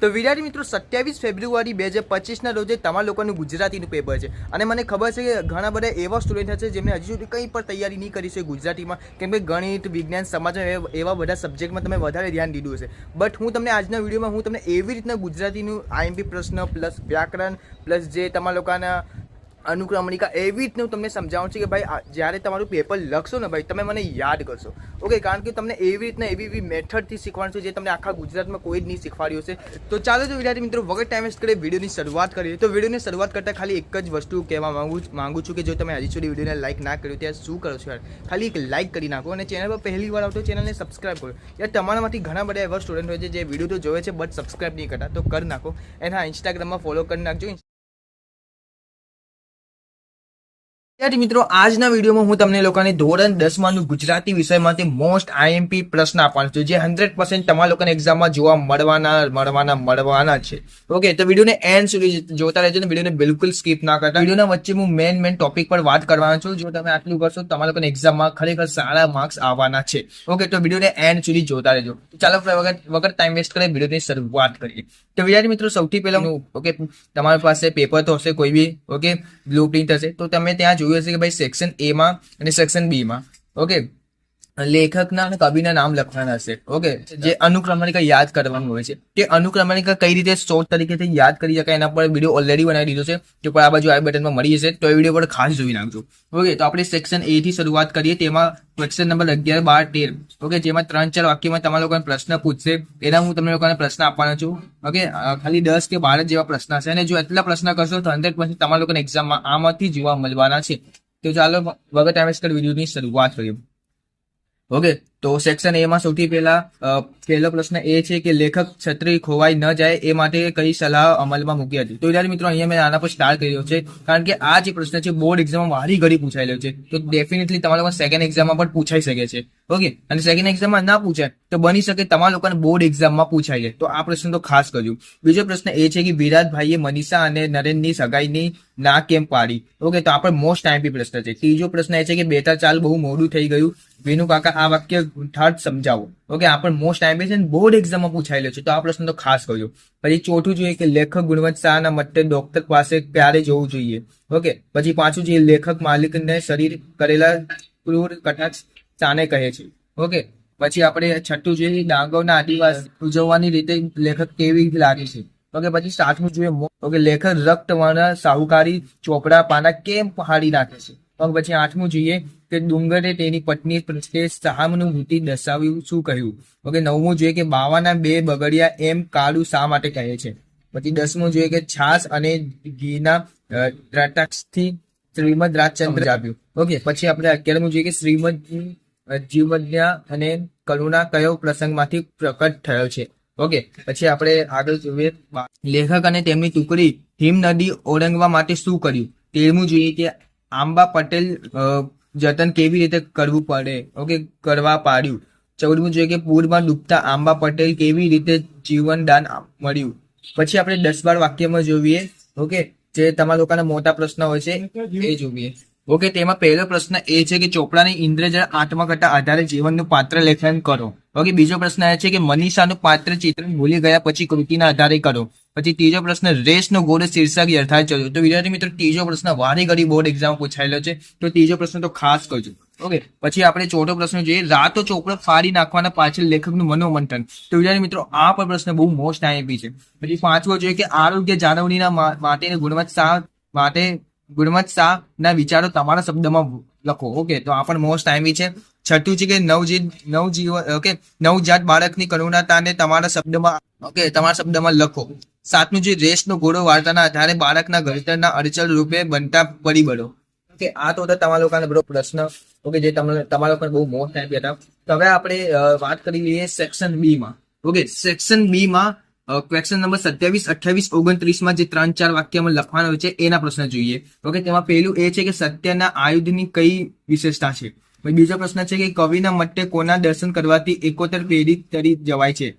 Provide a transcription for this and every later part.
તો વિદ્યાર્થી મિત્રો 27 ફેબ્રુઆરી 2025ના રોજે તમારા લોકોનું ગુજરાતીનું પેપર છે અને મને ખબર છે કે ઘણા બધા એવા સ્ટુડન્ટ હશે જેમને હજી સુધી કંઈ પણ તૈયારી નહીં કરી છે ગુજરાતીમાં, કેમ કે ગણિત, વિજ્ઞાન, સમાજ એવા બધા સબ્જેક્ટમાં તમે વધારે ધ્યાન દીધું હશે. બટ હું તમને આજના વિડીયોમાં હું તમને એવી રીતના ગુજરાતીનું આઈએમપી પ્રશ્ન પ્લસ વ્યાકરણ પ્લસ જે તમારા લોકોના અનુક્રમણિકા એવી રીતનું તમને સમજાવું છું કે ભાઈ જ્યારે તમારું પેપર લખશો ને ભાઈ તમે મને યાદ કરશો. ઓકે, કારણ કે તમને એવી રીતના એવી મેથડથી શીખવાડશું જે તમને આખા ગુજરાતમાં કોઈ જ નહીં શીખવાડ્યું હશે. તો ચાલો તો વિદ્યાર્થી મિત્રો વગર ટાઈમ વેસ્ટ કરીએ વિડીયોની શરૂઆત કરીએ. તો વિડીયોની શરૂઆત કરતાં ખાલી એક જ વસ્તુ કહેવા માંગુ છું કે જો તમે હજી સુધી વિડીયોને લાઈક ના કર્યું ત્યારે શું કરો છો યાર, ખાલી એક લાઈક કરી નાખો અને ચેનલ પર પહેલી વાર આવતો ચેનલને સબસ્ક્રાઈબ કરો. યાર તમારામાંથી ઘણા બધા એવા સ્ટુડન્ટ હોય છે જે વિડીયો તો જોવે છે બટ સબસ્ક્રાઈબ નહીં કરતા, તો કરી નાખો. અને હા, ઇન્સ્ટાગ્રામમાં ફોલો કરી નાખજો. વિદ્યાર્થી મિત્રો આજના વિડીયોમાં હું તમને લોકોને ધોરણ 10 ગુજરાતી વિષયમાંથી મોસ્ટ આઈએમપી પ્રશ્ન આપવાનો છું જે 100% તમારા લોકોને એક્ઝામમાં જોવા મળવાના છે. ઓકે, તો વિડીયોને એન્ડ સુધી જોતા રહેજો ને વિડીયોને બિલકુલ સ્કીપ ના કરતા. વિડીયોના વચ્ચે હું મેન ટોપિક પર વાત કરવાનો છું. જો તમે આટલું કરશો તમારા લોકોને એક્ઝામમાં ખરેખર સારા માર્ક્સ આવવાના છે. ઓકે, તો વિડીયોને એન્ડ સુધી જોતા રહેજો. ચાલો વગર ટાઈમ વેસ્ટ કરે વિડીયોની શરૂઆત કરીએ. તો વિદ્યાર્થી મિત્રો સૌથી પહેલા ઓકે, તમારી પાસે પેપર તો હશે કોઈ બી, ઓકે, બ્લુ પ્રિન્ટ હશે તો તમે ત્યાં જોયું હશે કે ભાઈ સેક્શન એ માં અને સેક્શન બી માં ઓકે લેખકના અને કવિના નામ લખવાના હશે. ઓકે, જે અનુક્રમણિકા યાદ કરવાનું હોય છે તે અનુક્રમણિકા કઈ રીતે શોર્ટ તરીકેથી યાદ કરી શકાય એના પર વિડીયો ઓલરેડી બનાવી દીધો છે, જે પર આ બાજુ આઈ બટનમાં મળી જશે, તો એ વિડીયો પર ખાસ જોઈ નાખજો. ઓકે, તો આપણે સેક્શન એ થી શરૂઆત કરીએ. તેમાં ક્વેશ્ચન નંબર 11, 12, 13 ઓકે, જેમાં 3-4 વાક્યમાં તમારા લોકોને પ્રશ્ન પૂછશે. એના હું તમને લોકોને પ્રશ્ન આપવાનો છું. ઓકે, ખાલી 10 કે 12 જેવા પ્રશ્ન હશે અને જો એટલા પ્રશ્ન કરશો તો 100% તમારા લોકોને એક્ઝામમાં આમાંથી જોવા મળવાના છે. તો ચાલો વગર ટાઈમ વેસ્ટ કરી વિડીયોની શરૂઆત કરીએ. ઓકે, તો સેક્શન એ માં સૌથી પહેલો પ્રશ્ન એ છે કે લેખક છત્રી ખોવાઈ ન જાય એ માટે કઈ સલાહ અમલમાં મૂકી હતી. તો વિદ્યાર્થી મિત્રો અહીંયા મેં આના પર સ્ટાર કર્યો છે કારણ કે આ જે પ્રશ્ન છે બોર્ડ એક્ઝામમાં વારી ઘડી પૂછાયેલો છે, તો ડેફિનેટલી તમારા લોકો સેકન્ડ એક્ઝામમાં પણ પૂછાઈ શકે છે. ઓકે, અને સેકન્ડ એક્ઝામમાં ના પૂછાય તો બની શકે તમારા લોકોને બોર્ડ એક્ઝામમાં પૂછાય જાય, તો આ પ્રશ્ન તો ખાસ કરજો. બીજો પ્રશ્ન એ છે કે વિરાટભાઈએ મનીષા અને નરેનની સગાઈની ના કેમ પાડી. ઓકે, તો આ પણ મોસ્ટ આઈએમપી પ્રશ્ન છે. ત્રીજો પ્રશ્ન એ છે કે બેટા ચાલ બહુ મોડું થઈ ગયું, વિનુ કાકા આ વાક્ય ગૂંઠાટ સમજાવો. ઓકે, આ પણ મોસ્ટ આઈએમપી છે, બોર્ડ એક્ઝામમાં પૂછાયેલો છે, તો આ પ્રશ્ન તો ખાસ કરજો. પછી ચોથું જોઈએ કે લેખક ગુણવંત શાહના મતે ડોક્ટર પાસે ક્યારે જવું જોઈએ. ઓકે, પછી પાંચું જોઈએ લેખક માલિકને શરીર કરેલા ક્રૂર કટાક્ષ શાને કહે છે. ઓકે, પછી આપણે છઠ્ઠું જોઈએ ડાંગરના આદિવાસી ઉજવવાની રીતે લેખક કેવી લાગે છે. ઓકે, પછી સાતમું જોઈએ ઓકે લેખક રક્તવર્ણ સાહુકારી ચોપડા પાના કેમ ફાડી નાખે છે. પછી આઠમું જોઈએ કે ડુંગરે તેની પત્ની પ્રત્યે સહાનુભૂતિ દર્શાવ્યું શું કહ્યું. ઓકે, નવમું જોઈએ કે બાવાના બે બગડિયા એમ કાળું શા માટે કહે છે. પછી 10મું જોઈએ કે છાસ અને ઘીના દ્રાક્ષથી શ્રીમદ રાજચંદ્ર આપ્યું. ઓકે, પછી આપણે 11મું જોઈએ કે શ્રીમદ જીવજ્ઞા અને કરુણા કયો પ્રસંગમાંથી પ્રકટ થયો છે. ઓકે, પછી આપણે આગળ જોઈએ લેખક અને તેમની ટુકડી હિમ નદી ઓળંગવા માટે શું કર્યું. 13મું જોઈએ કે આંબા પટેલ જતન કેવી રીતે કરવું પડે. ઓકે, કરવા પાડ્યું. 14મું જોઈએ કે પૂરમાં ડૂબતા આંબા પટેલ કેવી રીતે જીવનદાન મળ્યું. પછી આપણે 10-12 વાક્યમાં જોઈએ. ઓકે, જે તમારા લોકોના મોટા પ્રશ્ન હોય છે એ જોઈએ. ઓકે, તેમાં પહેલો પ્રશ્ન એ છે કે ચોપડાની ઇન્દ્રજળ આત્મકથા આધારે જીવનનું પાત્ર લેખન કરો. ઓકે, બીજો પ્રશ્ન એ છે કે મનીષાનું પાત્ર ચિત્રણ ભૂલી ગયા પછી કૃતિના આધારે કરો. પછી ત્રીજો પ્રશ્ન રેસનો ઘોડો શીર્ષક યથાર્થ ચલ્યો. તો વિદ્યાર્થી મિત્રો ત્રીજો પ્રશ્ન વારી ઘડી બોર્ડ એક્ઝામ પૂછાયેલો છે, તો ત્રીજો પ્રશ્ન તો ખાસ કરજો. ઓકે, પછી આપણે ચોથો પ્રશ્ન જોઈએ રાતો ચોપડો ફાડી નાખવાના પાછળ લેખકનું મનોમંથન. તો વિદ્યાર્થી મિત્રો આ પણ પ્રશ્ન બહુ મોસ્ટ આઈએમપી છે. પછી પાંચમો જોઈએ કે આરોગ્ય જાળવણીના માટે ગુણવંત શાહ ના વિચારો તમારા શબ્દમાં લખો. ઓકે, તો આ પણ મોસ્ટ આઈએમપી છે. છઠ્ઠું છે કે નવજાત બાળકની કરુણાતાને તમારા શબ્દમાં લખો. સાતમું છે રેસનો ઘોડો વાર્તાના આધારે બાળકના ઘડતરના અડચણ રૂપે બનતા પરિબળો. ઓકે, આ તો હતા તમારા લોકોના બરો પ્રશ્ન. ઓકે, જે તમારા લોકોને બહુ મોસ્ટ આઈએમપી હતા. તો હવે આપણે વાત કરી લઈએ સેક્શન બી માં. ઓકે, સેક્શન બી માં ક્વેશ્ચન નંબર 27, 28, 29 જે 3-4 વાક્યમાં લખવાનો હોય છે એના પ્રશ્ન જોઈએ. ઓકે, તેમાં પહેલું એ છે કે સત્યના આયુધની કઈ વિશેષતા છે. બીજો પ્રશ્ન છે કે કવિના મતે કોના દર્શન કરવાથી 71 પેઢી તરી જવાય છે.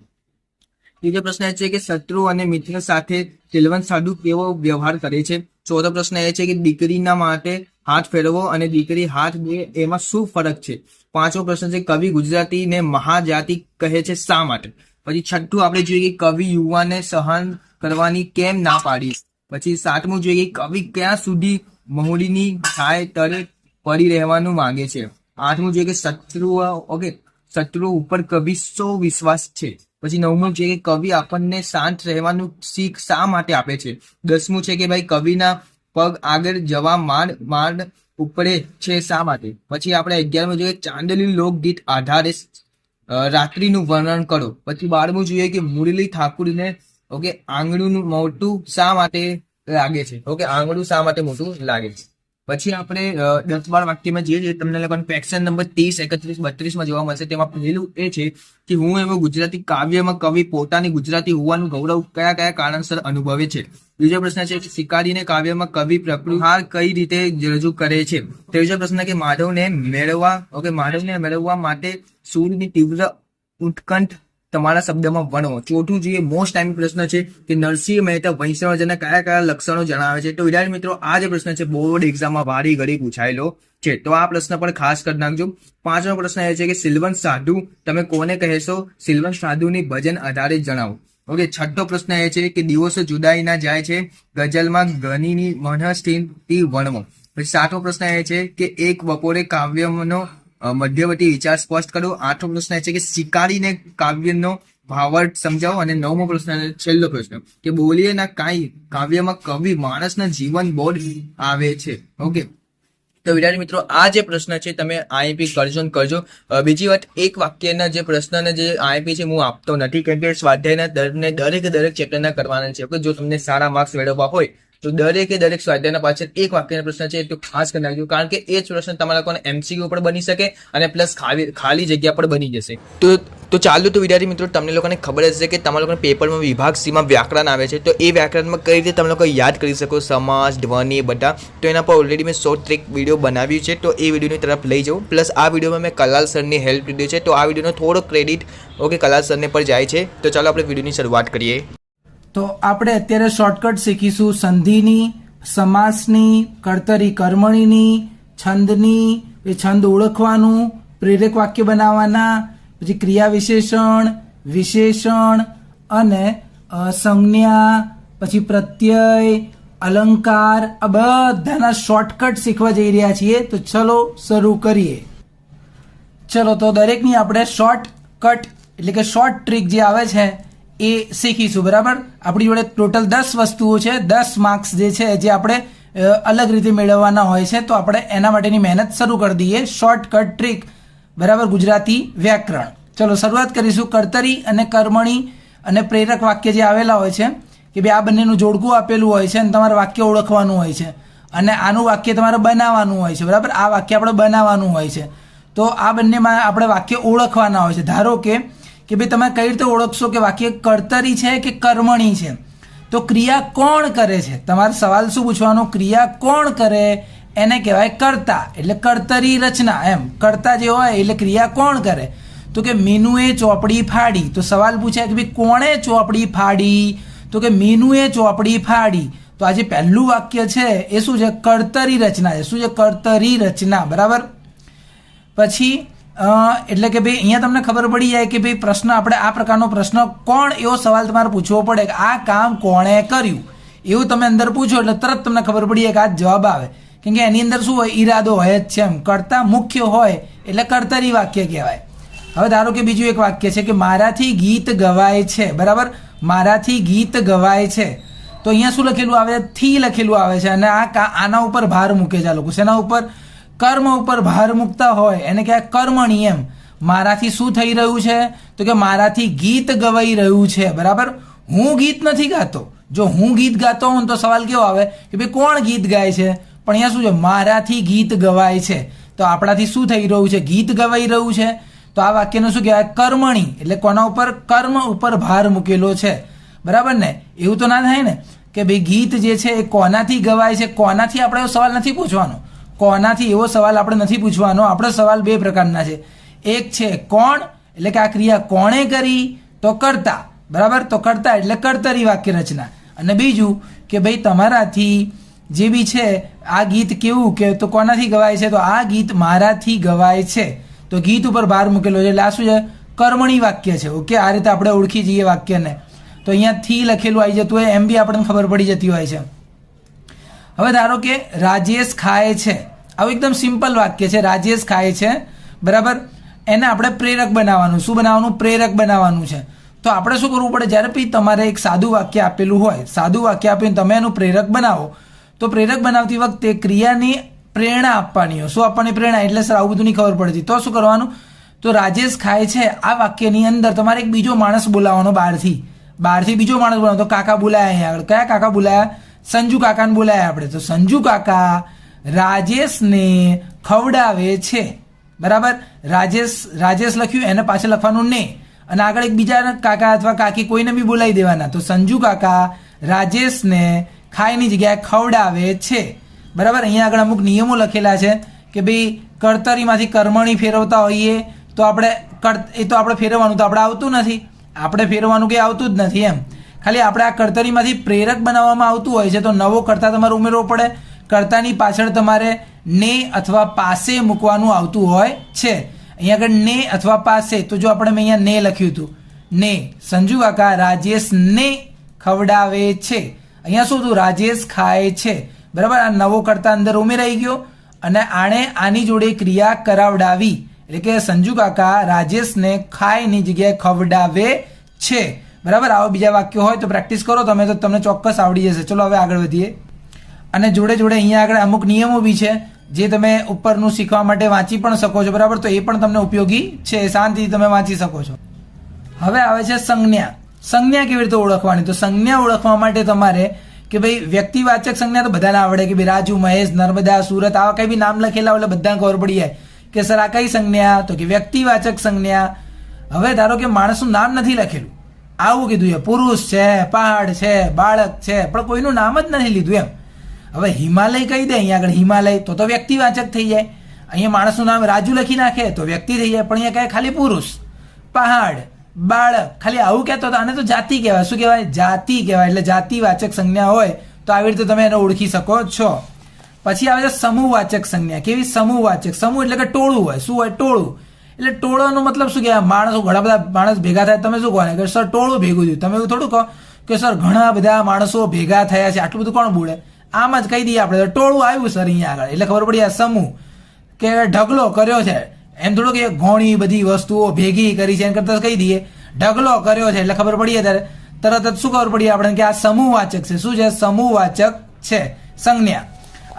ત્રીજો પ્રશ્ન એ છે કે શત્રુ અને મિત્ર સાથે સિલવંત સાધુ કેવો વ્યવહાર કરે છે. ચોથો પ્રશ્ન એ છે કે દીકરીના માટે હાથ ફેરવો અને દીકરી હાથ દે એમાં શું ફરક છે. પાંચમો પ્રશ્ન છે કવિ ગુજરાતીને મહાજાતિ કહે છે શા માટે. પછી છઠ્ઠું આપણે જોઈએ કે કવિ યુવાને સહન કરવાની કેમ ના પાડી. પછી સાતમું જોઈએ કે કવિ ક્યાં સુધી મહુડીની છાય તળે પડી રહેવાનું માંગે છે. આઠમું જોઈએ કે શત્રુઓ ઉપર કવિ શો વિશ્વાસ છે. પછી નવમું છે કે કવિ આપણને શાંત રહેવાનું શીખ શા માટે આપે છે. 10મું છે કે ભાઈ કવિના પગ આગળ જવા માંડ ઉપડે છે શા માટે. પછી આપણે 11મું જોઈએ ચાંદલી લોકગીત આધારે રાત્રિનું વર્ણન કરો. પછી 12મું જોઈએ કે મુરલી ઠાકુરને આંગળું મોટું શા માટે લાગે છે. આંગળું શા માટે મોટું લાગે છે. પછી આપણે 10-12 વાક્યમાં જે તમને લોકોને ક્વેશ્ચન નંબર 30, 31, 32 જોવા મળશે. તેમાં પહેલું એ છે કે હું એવો ગુજરાતી કાવ્યમાં કવિ પોતાની ગુજરાતી હોવાનું ગૌરવ કયા કયા કારણસર અનુભવે છે. બીજો પ્રશ્ન છે કે શિકારીને કાવ્યમાં કવિ પ્રકૃતિહાર કઈ રીતે રજૂ કરે છે. ત્રીજો પ્રશ્ન કે માધવને મેળવવા માટે સૂરની તીવ્ર ઉત્કંઠ તમારા શબ્દમાં વર્ણવો. ચોથું જે મોસ્ટ ટાઈમ પ્રશ્ન છે કે નરસિંહ મહેતા વૈષ્ણવજનના કયા કયા લક્ષણો જણાવે છે. તો વિદ્યાર્થી મિત્રો આ જે પ્રશ્ન છે બોર્ડ એક્ઝામમાં વારી ઘડી પૂછાયેલો છે, તો આ પ્રશ્ન પણ ખાસ કરી નાખજો. 5મો પ્રશ્ન એ છે કે સિલવંત સાધુ તમે કોને કહેશો. સિલવંત સાધુની ભજન આધારે જણાવો. 6થો પ્રશ્ન એ છે કે દિવસો જુદાઈ ના જાય છે ગઝલમાં ઘનીની મનઃસ્થિતિ વર્ણવો. પછી 7મો પ્રશ્ન એ છે કે એક બપોરે કાવ્યનો મધ્યવર્તી વિચાર સ્પષ્ટ કરો. 8મો પ્રશ્ન છે કે શિકારીને કાવ્યનો ભાવાર્થ સમજાવો. અને 9મો પ્રશ્ન છેલ્લો પ્રશ્ન કે બોલીએ ના કાંઈ કાવ્યમાં કવિ માણસના જીવન બોધ આવે છે. તો વિદ્યાર્થી મિત્રો આ જે પ્રશ્ન છે તમે આઈએમપી કરજો ને કરજો. બીજી વાત, એક વાક્યના જે પ્રશ્નને જે આઈએમપી છે હું આપતો નથી, કેમ કે સ્વાધ્યાયના દરેક ચેપ્ટરના કરવાના છે. જો તમને સારા માર્ક્સ મેળવવા હોય તો દરેક સ્વાધ્યાયના પાછળ એક વાક્યનો પ્રશ્ન છે તો ખાસ કરી નાખજો, કારણ કે એ જ પ્રશ્ન તમારા લોકોને એમસીક્યુ પણ બની શકે અને પ્લસ ખાલી જગ્યા પણ બની જશે. તો ચાલો તો વિદ્યાર્થી મિત્રો તમને લોકોને ખબર હશે કે તમારા લોકોને પેપરમાં વિભાગ સીમાં વ્યાકરણ આવે છે, તો એ વ્યાકરણમાં કઈ રીતે તમે લોકો યાદ કરી શકો સમાસ, ધ્વનિ બધા, તો એના પર ઓલરેડી મેં શોર્ટ ટ્રીક વિડીયો બનાવ્યું છે, તો એ વિડીયોની તરફ લઈ જાઉં. પ્લસ આ વિડીયોમાં મેં કલાલ સરની હેલ્પ લીધી છે, તો આ વિડીયોનો થોડો ક્રેડિટ કલાલ સરને પર જાય છે. તો ચાલો આપણે વિડીયોની શરૂઆત કરીએ. તો આપણે અત્યારે શોર્ટકટ શીખીશું સંધિની, સમાસની, કર્તરી કર્મણીની, છંદની, એ છંદ ઓળખવાનું, પ્રેરક વાક્ય બનાવવાના, પછી ક્રિયા વિશેષણ, વિશેષણ અને સંજ્ઞા, પછી પ્રત્યય, અલંકાર, આ બધાના શોર્ટકટ શીખવા જઈ રહ્યા છીએ. તો ચલો શરૂ કરીએ. ચલો તો દરેકની આપણે શોર્ટકટ એટલે કે શોર્ટ ટ્રીક જે આવે છે એ શીખીશું. બરાબર, આપણી જોડે ટોટલ 10 વસ્તુઓ છે, 10 માર્ક્સ જે છે જે આપણે અલગ રીતે મેળવવાના હોય છે. તો આપણે એના માટેની મહેનત શરૂ કરી દઈએ. શોર્ટકટ ટ્રીક, બરાબર, ગુજરાતી વ્યાકરણ. ચલો શરૂઆત કરીશું. કર્તરી અને કર્મણી અને પ્રેરક વાક્ય જે આવેલા હોય છે કે ભાઈ આ બંનેનું જોડકું આપેલું હોય છે અને તમારે વાક્ય ઓળખવાનું હોય છે અને આનું વાક્ય તમારે બનાવવાનું હોય છે. બરાબર, આ વાક્ય આપણે બનાવવાનું હોય છે. તો આ બંનેમાં આપણે વાક્ય ઓળખવાના હોય છે. ધારો કે ભાઈ તમે કઈ રીતે ઓળખશો કે વાક્ય કર્તરી છે કે કર્મણી છે. તો ક્રિયા કોણ કરે છે, તમારે સવાલ શું પૂછવાનો, ક્રિયા કોણ કરે એને કહેવાય કર્તા, એટલે કર્તરી રચના. એમ કર્તા જે હોય એટલે ક્રિયા કોણ કરે. તો કે મીનુએ ચોપડી ફાડી, તો સવાલ પૂછાય કે ભાઈ કોણે ચોપડી ફાડી, તો કે મીનુએ ચોપડી ફાડી. તો આ જે પહેલું વાક્ય છે એ શું છે, કર્તરી રચના છે. શું છે, કર્તરી રચના. બરાબર, પછી એટલે કે ભાઈ અહીંયા તમને ખબર પડી જાય કે ભાઈ પ્રશ્ન આપણે આ પ્રકારનો પ્રશ્ન કોણ, એવો સવાલ તમારે પૂછવો પડે કે આ કામ કોણે કર્યું, એવું તમે અંદર પૂછો એટલે તરત તમને ખબર પડી જાય કે આ જવાબ આવે. કેમ કે એની અંદર શું હોય, ઈરાદો હોય જ છે. એમ કર્તા મુખ્ય હોય એટલે કર્તરી વાક્ય કહેવાય. હવે ધારો કે બીજું એક વાક્ય છે કે મારાથી ગીત ગવાય છે. બરાબર, મારાથી ગીત ગવાય છે. તો અહીંયા શું લખેલું આવે, થી લખેલું આવે છે અને આના ઉપર ભાર મૂકે છે આ લોકો. શેના ઉપર, કર્મ ઉપર ભાર મૂકતા હોય એને કહેવાય કર્મણી. એમ મારાથી શું થઈ રહ્યું છે, તો કે મારાથી ગીત ગવાઈ રહ્યું છે. બરાબર, હું ગીત નથી ગાતો. જો હું ગીત ગાતો હોઉં તો સવાલ કેવો આવે કે ભાઈ કોણ ગીત ગાય છે, પણ અહીંયા શું છે, મારાથી ગીત ગવાય છે. તો આપણાથી શું થઈ રહ્યું છે, ગીત ગવાઈ રહ્યું છે. તો આ વાક્યનું શું કહેવાય, કર્મણી, એટલે કોના ઉપર, કર્મ ઉપર ભાર મૂકેલો છે. બરાબર ને, એવું તો ના થાય ને કે ભાઈ ગીત જે છે એ કોનાથી ગવાય છે. કોનાથી આપણે એવો સવાલ નથી પૂછવાનો, કોનાથી એવો સવાલ આપણે નથી પૂછવાનો. આપણો સવાલ બે પ્રકારના છે. એક છે કોણ, એટલે કે આ ક્રિયા કોણે કરી, તો કર્તા. બરાબર, તો કર્તા એટલે કર્તરી વાક્ય રચના. અને બીજું કે ભાઈ તમારાથી જે બી છે આ ગીત કેવું, કે તો કોનાથી ગવાય છે, તો આ ગીત મારાથી ગવાય છે. તો ગીત ઉપર ભાર મૂકેલો છે એટલે આ શું છે, કર્મણી વાક્ય છે. ઓકે, આ રીતે આપણે ઓળખી જઈએ વાક્યને. તો અહીંયા થી લખેલું આવી જતું હોય એમ બી આપણને ખબર પડી જતી હોય છે. હવે ધારો કે રાજેશ ખાય છે, આવું એકદમ સિમ્પલ વાક્ય છે. રાજેશ ખાય છે, બરાબર. એને આપણે પ્રેરક બનાવવાનું. શું બનાવવાનું? પ્રેરક બનાવવાનું છે. તો આપણે શું કરવું પડે? જ્યારે બી તમારે એક સાદું વાક્ય આપેલું હોય, સાદું વાક્ય આપીને તમે એનું પ્રેરક બનાવો, તો પ્રેરક બનાવતી વખતે ક્રિયાની પ્રેરણા આપવાની હોય. શું આપવાની? પ્રેરણા. એટલે સર આવું બધું નહીં ખબર પડતી. તો શું કરવાનું? તો રાજેશ ખાય છે આ વાક્યની અંદર તમારે એક બીજો માણસ બોલાવવાનો, બહારથી બીજો માણસ બોલાવવાનો. તો કાકા બોલાયા અહીંયા આગળ. કયા કાકા બોલાયા? સંજુ કાકાને બોલાયા આપણે. તો સંજુ કાકા રાજેશને ખવડાવે છે, બરાબર. રાજેશ લખ્યું, એને પાછળ લખવાનું ને, અને આગળ એક બીજા કાકા અથવા કાકી કોઈને બી બોલાવી દેવાના. તો સંજુ કાકા રાજેશને ખાયની જગ્યાએ ખવડાવે છે, બરાબર. અહીંયા આગળ અમુક નિયમો લખેલા છે કે ભાઈ કર્તરીમાંથી કર્મણી ફેરવતા હોઈએ તો આપણે ફેરવવાનું તો આપણે આવતું નથી, આપણે ફેરવવાનું કે આવતું જ નથી એમ. ખાલી આપણે આ કર્તરીમાંથી પ્રેરક બનાવવામાં આવતું હોય છે તો નવો કર્તા તમારે ઉમેરવો પડે. કર્તાની પાછળ તમારે ને અથવા પાસે મૂકવાનું આવતું હોય છે. અહીંયા આગળ ને અથવા પાસે. તો જો આપણે અહીંયા ને લખ્યું હતું, ને સંજુ કાકા રાજેશને ખવડાવે છે. અહીંયા શું હતું? રાજેશ ખાય છે, બરાબર. આ નવો કર્તા અંદર ઉમેરાઈ ગયો અને આણે આની જોડે ક્રિયા કરાવડાવી, એટલે કે સંજુ કાકા રાજેશને ખાયની જગ્યાએ ખવડાવે છે, બરાબર. આવા બીજા વાક્યો હોય તો પ્રેક્ટિસ કરો તમે, તો તમને ચોક્કસ આવડી જશે. ચલો હવે આગળ વધીએ. અને જોડે જોડે અહીંયા આગળ અમુક નિયમો બી છે જે તમે ઉપરનું શીખવા માટે વાંચી પણ શકો છો, બરાબર. તો એ પણ તમને ઉપયોગી છે, શાંતિથી તમે વાંચી શકો છો. હવે આવે છે સંજ્ઞા. સંજ્ઞા કેવી રીતે ઓળખવાની? તો સંજ્ઞા ઓળખવા માટે તમારે કે ભાઈ વ્યક્તિવાચક સંજ્ઞા તો બધાને આવડે કે ભાઈ રાજુ, મહેશ, નર્મદા, સુરત, આવા કઈ બી નામ લખેલા હોય એટલે બધાને ખબર પડી જાય કે સર આ કઈ સંજ્ઞા? તો કે વ્યક્તિવાચક સંજ્ઞા. હવે ધારો કે માણસનું નામ નથી લખેલું, આવું કીધું છે, પુરુષ છે, પહાડ છે, બાળક છે, પણ કોઈનું નામ જ નથી લીધું એમ. હવે હિમાલય કહી દે અહીંયા આગળ, હિમાલય, તો વ્યક્તિવાચક થઈ જાય. અહીંયા માણસનું નામ રાજુ લખી નાખે તો વ્યક્તિ થઈ જાય, પણ અહીંયા કહે ખાલી પુરુષ, પહાડ, બાળક, ખાલી આવું કહેતો આને તો જાતિ કહેવાય. શું કહેવાય? જાતિ કહેવાય. એટલે જાતિવાચક સંજ્ઞા હોય તો આવી રીતે તમે એને ઓળખી શકો છો. પછી આવે છે સમૂહવાચક સંજ્ઞા. કેવી? સમૂહવાચક. સમૂહ એટલે કે ટોળું હોય. શું હોય? ટોળું. એટલે ટોળાનો મતલબ શું કહેવાય? માણસો, ઘણા બધા માણસ ભેગા થાય. તમે શું કહો કે સર ટોળું ભેગું થયું? તમે એવું થોડું કહો કે સર ઘણા બધા માણસો ભેગા થયા છે. આટલું બધું કોણ બોલે? આમ જ કહી દઈએ આપણે, ટોળું આવ્યું સર અહીંયા આગળ, એટલે ખબર પડી. આ સમૂહ કે ઢગલો કર્યો છે, એમ થોડું કે ઘણી બધી વસ્તુઓ ભેગી કરી છે એમ કરતા કહી દઈએ ઢગલો કર્યો છે, એટલે ખબર પડીએ ત્યારે તરત જ શું ખબર પડી આપણે કે આ સમૂહવાચક છે. શું છે? સમૂહવાચક છે સંજ્ઞા.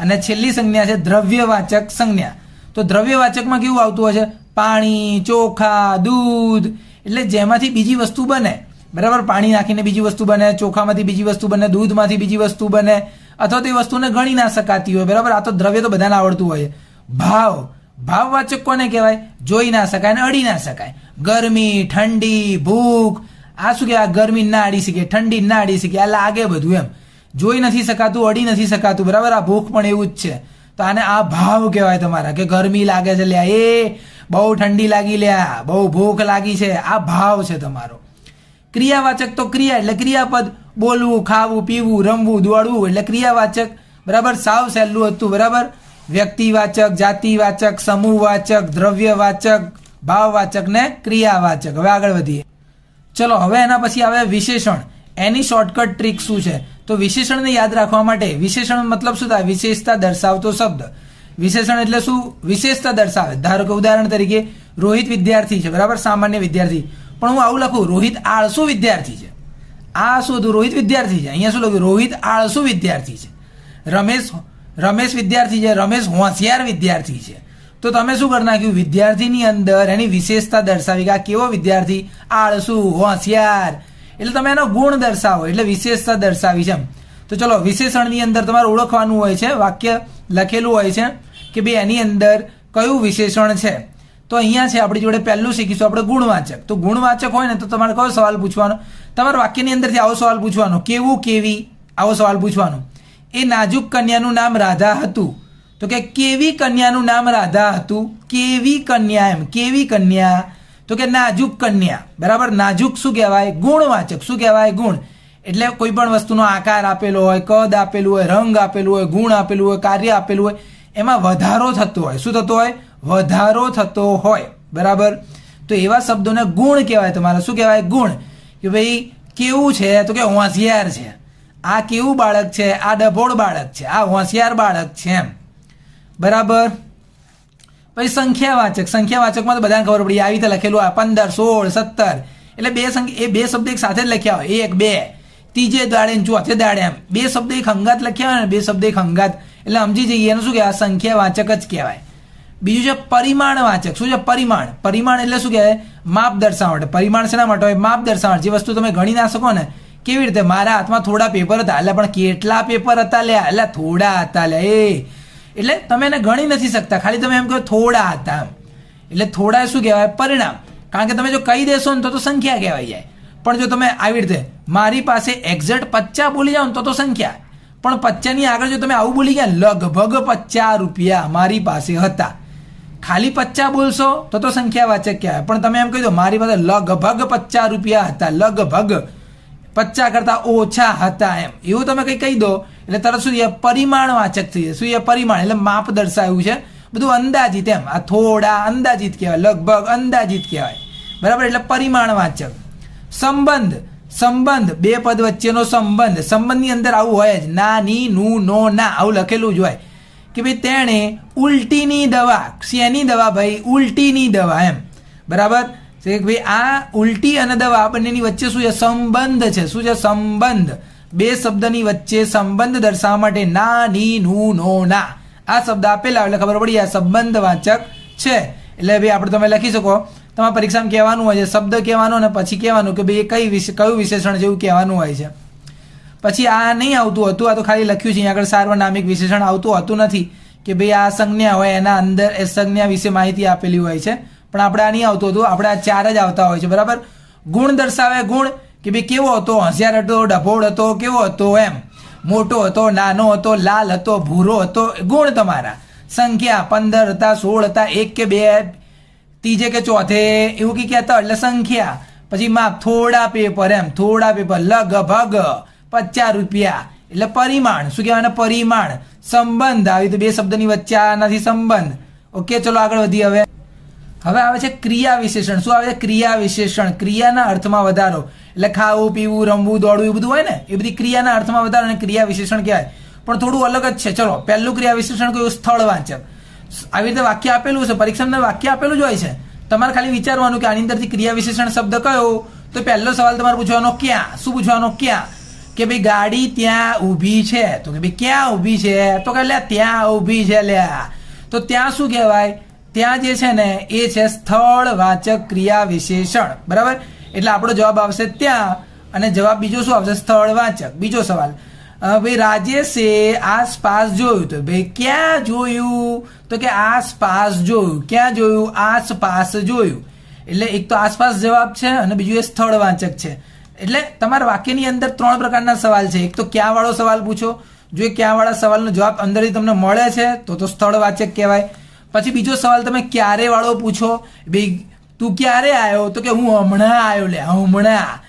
અને છેલ્લી સંજ્ઞા છે દ્રવ્યવાચક સંજ્ઞા. તો દ્રવ્યવાચકમાં કેવું આવતું હોય છે? પાણી, ચોખા, દૂધ, એટલે જેમાંથી બીજી વસ્તુ બને, બરાબર. પાણી નાખીને બીજી વસ્તુ બને, ચોખામાંથી બીજી વસ્તુ બને, દૂધમાંથી બીજી વસ્તુ બને, અથવા તે વસ્તુને ગણી ના શકાતી હોય, બરાબર. આ તો દ્રવ્ય તો બધાને આવડતું હોય. ભાવવાચક કોને કહેવાય? જોઈ ના શકાય ને અડી ના શકાય. ગરમી, ઠંડી, ભૂખ, આ શું કહેવાય? ગરમી ના અડી શકે, ઠંડી ના અડી શકે, આ લાગે બધું એમ. જોઈ નથી શકાતું, અડી નથી શકાતું, બરાબર. આ ભૂખ પણ એવું જ છે. તો આને આ ભાવ કહેવાય તમારા, કે ગરમી લાગે છે લ્યા, એ બહુ ઠંડી લાગી લ્યા, બહુ ભૂખ લાગી છે, આ ભાવ છે તમારો. ક્રિયાવાચક તો ક્રિયા એટલે ક્રિયાપદ, બોલવું, ખાવું, પીવું, રમવું, દોડવું, એટલે ક્રિયાવાચક, બરાબર. સાવ સહેલું હતું, બરાબર. વ્યક્તિવાચક, જાતિવાચક, સમૂહવાચક, દ્રવ્યવાચક, ભાવવાચક ને ક્રિયાવાચક. હવે આગળ વધીએ. ચલો હવે એના પછી આવે વિશેષણ. એની શોર્ટકટ ટ્રીક શું છે? તો વિશેષણને યાદ રાખવા માટે, વિશેષણ મતલબ શું થાય? વિશેષતા દર્શાવતો શબ્દ. વિશેષણ એટલે શું? વિશેષતા દર્શાવે. ધારો કે ઉદાહરણ તરીકે રોહિત વિદ્યાર્થી છે, બરાબર, સામાન્ય વિદ્યાર્થી. પણ હું આવું લખું રોહિત આળસુ વિદ્યાર્થી છે. આ શું હતું? રોહિત વિદ્યાર્થી છે. અહીંયા શું લખ્યું? રોહિત આળસુ વિદ્યાર્થી છે. રમેશ વિદ્યાર્થી છે, રમેશ હોશિયાર વિદ્યાર્થી છે. તો તમે શું કરી નાખ્યું? વિદ્યાર્થીની અંદર એની વિશેષતા દર્શાવી કે આ કેવો વિદ્યાર્થી? આળસુ, હોશિયાર. એટલે તમે એનો ગુણ દર્શાવો, એટલે વિશેષતા દર્શાવી છે. તો ચલો વિશેષણની અંદર તમારે ઓળખવાનું હોય છે, વાક્ય લખેલું હોય છે કે ભાઈ એની અંદર કયું વિશેષણ છે. તો અહીંયા છે આપણી જોડે પહેલું શીખીશું આપણે ગુણવાચક. તો ગુણવાચક હોય ને તો તમારે કયો સવાલ પૂછવાનો? તમારા વાક્યની અંદરથી આવો સવાલ પૂછવાનો, કેવું, કેવી, આવો સવાલ પૂછવાનો. એ નાજુક કન્યાનું નામ રાધા હતું. તો કે કેવી કન્યાનું નામ રાધા હતું? કેવી કન્યા, એમ કેવી કન્યા. તો કે નાજુક કન્યા, બરાબર. નાજુક શું કહેવાય? ગુણવાચક. શું કહેવાય? ગુણ. એટલે કોઈ પણ વસ્તુનો આકાર આપેલો હોય, કદ આપેલું હોય, રંગ આપેલું હોય, ગુણ આપેલું હોય, કાર્ય આપેલું હોય, એમાં વધારો થતો હોય. શું થતો હોય? વધારો થતો હોય, બરાબર. તો એવા શબ્દોને ગુણ કહેવાય. તમારે શું કહેવાય? ગુણ. કે ભાઈ કેવું છે? તો કે હોશિયાર છે. આ કેવું બાળક છે? આ ડભોળ બાળક છે. આ હોશિયાર બાળક છે એમ. બરાબર. પછી સંખ્યાવાચક. સંખ્યાવાચકમાં તો બધાને ખબર પડી, આવી રીતે લખેલું આ 15, 16, 17 એટલે બે શબ્દ એક સાથે જ લખ્યા હોય, 1, 2 ત્રીજે દાડે ને ચોથે દાડે એમ બે શબ્દ એક હંગાત લખ્યા હોય ને, બે શબ્દ એક હંગાત, એટલે સમજી જઈએ એનું શું કહેવાય? સંખ્યાવાચક જ કહેવાય. બીજું છે પરિમાણવાચક. શું છે પરિમાણ? પરિમાણ એટલે શું કહેવાય? માપ દર્શાવવા માટે. પરિમાણ શેના માટે હોય? માપ દર્શાવવા. જે વસ્તુ તમે ગણી ના શકો ને, કેવી રીતે? મારા હાથમાં થોડા પેપર હતા, એટલે પણ કેટલા પેપર હતા લ્યા? એટલે થોડા હતા લ્યા. એટલે તમે એને ગણી નથી શકતા, ખાલી તમે એમ કહો થોડા હતા એમ. એટલે થોડા શું કહેવાય? પરિણામ. કારણ કે તમે જો કહી દેશો ને તો સંખ્યા કહેવાય જાય. પણ જો તમે આવી રીતે મારી પાસે એક્ઝેક્ટ 50 બોલી જાઓ ને તો સંખ્યા. પણ 50 ની આગળ જો તમે આવું બોલી ગયા, લગભગ 50 રૂપિયા મારી પાસે હતા, ખાલી 50 બોલશો તો સંખ્યાવાચક કહેવાય. પણ તમે એમ કહી દો મારી પાસે લગભગ 50 રૂપિયા હતા, લગભગ 50 કરતા ઓછા હતા એમ, એવું તમે કંઈ કહી દો એટલે તરત શું છે? પરિમાણવાચક થઈ જાય. શું છે? પરિમાણ એટલે માપ દર્શાવ્યું છે, બધું અંદાજિત એમ. આ થોડા અંદાજિત કહેવાય, લગભગ અંદાજિત કહેવાય. બરાબર. એટલે પરિમાણવાચક. સંબંધ. સંબંધ બે પદ વચ્ચેનો સંબંધ. સંબંધની અંદર આવું હોય જ, ના, ની, નું, નો, ના, આવું લખેલું જ હોય કે ભાઈ તેણે ઉલટીની દવા. શેની દવા ભાઈ? ઉલટીની દવા એમ. બરાબર છે. ભાઈ આ ઉલટી અને દવા બંનેની વચ્ચે શું છે? સંબંધ છે. શું છે? સંબંધ. બે શબ્દની વચ્ચે સંબંધ દર્શાવવા માટે ના, ની, નું, નો, ના આ શબ્દ આપેલા એટલે ખબર પડી આ સંબંધવાચક છે. એટલે ભાઈ આપણે તમે લખી શકો, તમારા પરીક્ષામાં કહેવાનું હોય છે, શબ્દ કહેવાનો અને પછી કહેવાનું કે ભાઈ એ કયું વિશેષણ જેવું કહેવાનું હોય છે. પછી આ નહીં આવતું હતું, આ તો ખાલી લખ્યું છે અહીંયા આગળ, સાર્વનામિક વિશેષણ આવતું હતું નથી કે ભાઈ આ સંજ્ઞા હોય એના અંદર એ સંજ્ઞા વિશે માહિતી આપેલી હોય છે. પણ આપણે આ નહીં આવતું હતું, આપણે આ 4 જ આવતા હોય છે. બરાબર. ગુણ દર્શાવે. ગુણ કે ભાઈ કેવો હતો? હોશિયાર હતો, ડભોળ હતો, કેવો હતો એમ, મોટો હતો, નાનો હતો, લાલ હતો, ભૂરો હતો, ગુણ તમારા. સંખ્યા 15 હતા, 16 હતા, 1 કે 2 ત્રીજે કે ચોથે એવું કંઈ કહેતા એટલે સંખ્યા. પછી માપ, થોડા પેપર એમ, થોડા પેપર, લગભગ 50 રૂપિયા એટલે પરિમાણ. શું કહેવાય? પરિમાણ. સંબંધ. આવી તો બે શબ્દની વચ્ચે આનાથી સંબંધ. ઓકે, ચલો આગળ વધીએ. હવે આવે છે ક્રિયા વિશેષણ. શું આવે છે? ક્રિયા વિશેષણ. ક્રિયાના અર્થમાં વધારો એટલે ખાવું, પીવું, રમવું, દોડવું એ બધું હોય ને, એ બધી ક્રિયાના અર્થમાં વધારો અને ક્રિયા વિશેષણ કહેવાય. પણ થોડું અલગ જ છે. ચલો પહેલું ક્રિયા વિશેષણ કયું? સ્થળવાચક. આવી રીતે વાક્ય આપેલું છે, પરીક્ષામાં વાક્ય આપેલું જ હોય છે, તમારે ખાલી વિચારવાનું કે આની અંદરથી ક્રિયા વિશેષણ શબ્દ કયો? તો પહેલો સવાલ તમારે પૂછવાનો ક્યાં. શું પૂછવાનો? ક્યાં. કે ભાઈ ગાડી ત્યાં ઊભી છે, તો કે ભાઈ ક્યાં ઊભી છે? તો કે લ્યા ત્યાં ઊભી છે લ્યા. તો ત્યાં શું કહેવાય? ત્યાં જે છે ને એ છે સ્થળવાચક ક્રિયા વિશેષણ. બરાબર. એટલે આપણો જવાબ આવશે ત્યાં, અને જવાબ બીજો શું આવશે? સ્થળવાચક. બીજો સવાલ, ભાઈ રાજેશે આસપાસ જોયું, તો ભાઈ ક્યાં જોયું? તો કે આસપાસ જોયું. ક્યાં જોયું? આસપાસ જોયું. એટલે એક તો આસપાસ જવાબ છે અને બીજું એ સ્થળવાચક છે. એટલે તમારા વાક્યની અંદર 3 પ્રકારના સવાલ છે. એક તો ક્યાં વાળો સવાલ પૂછો, જો એ ક્યાં વાળા સવાલનો જવાબ અંદરથી તમને મળે છે તો સ્થળવાચક કહેવાય. પછી બીજો સવાલ તમે ક્યારે વાળો પૂછો, ભાઈ તું ક્યારે આવ્યો? તો કે હું હમણાં આવ્યો. લે હમણાં.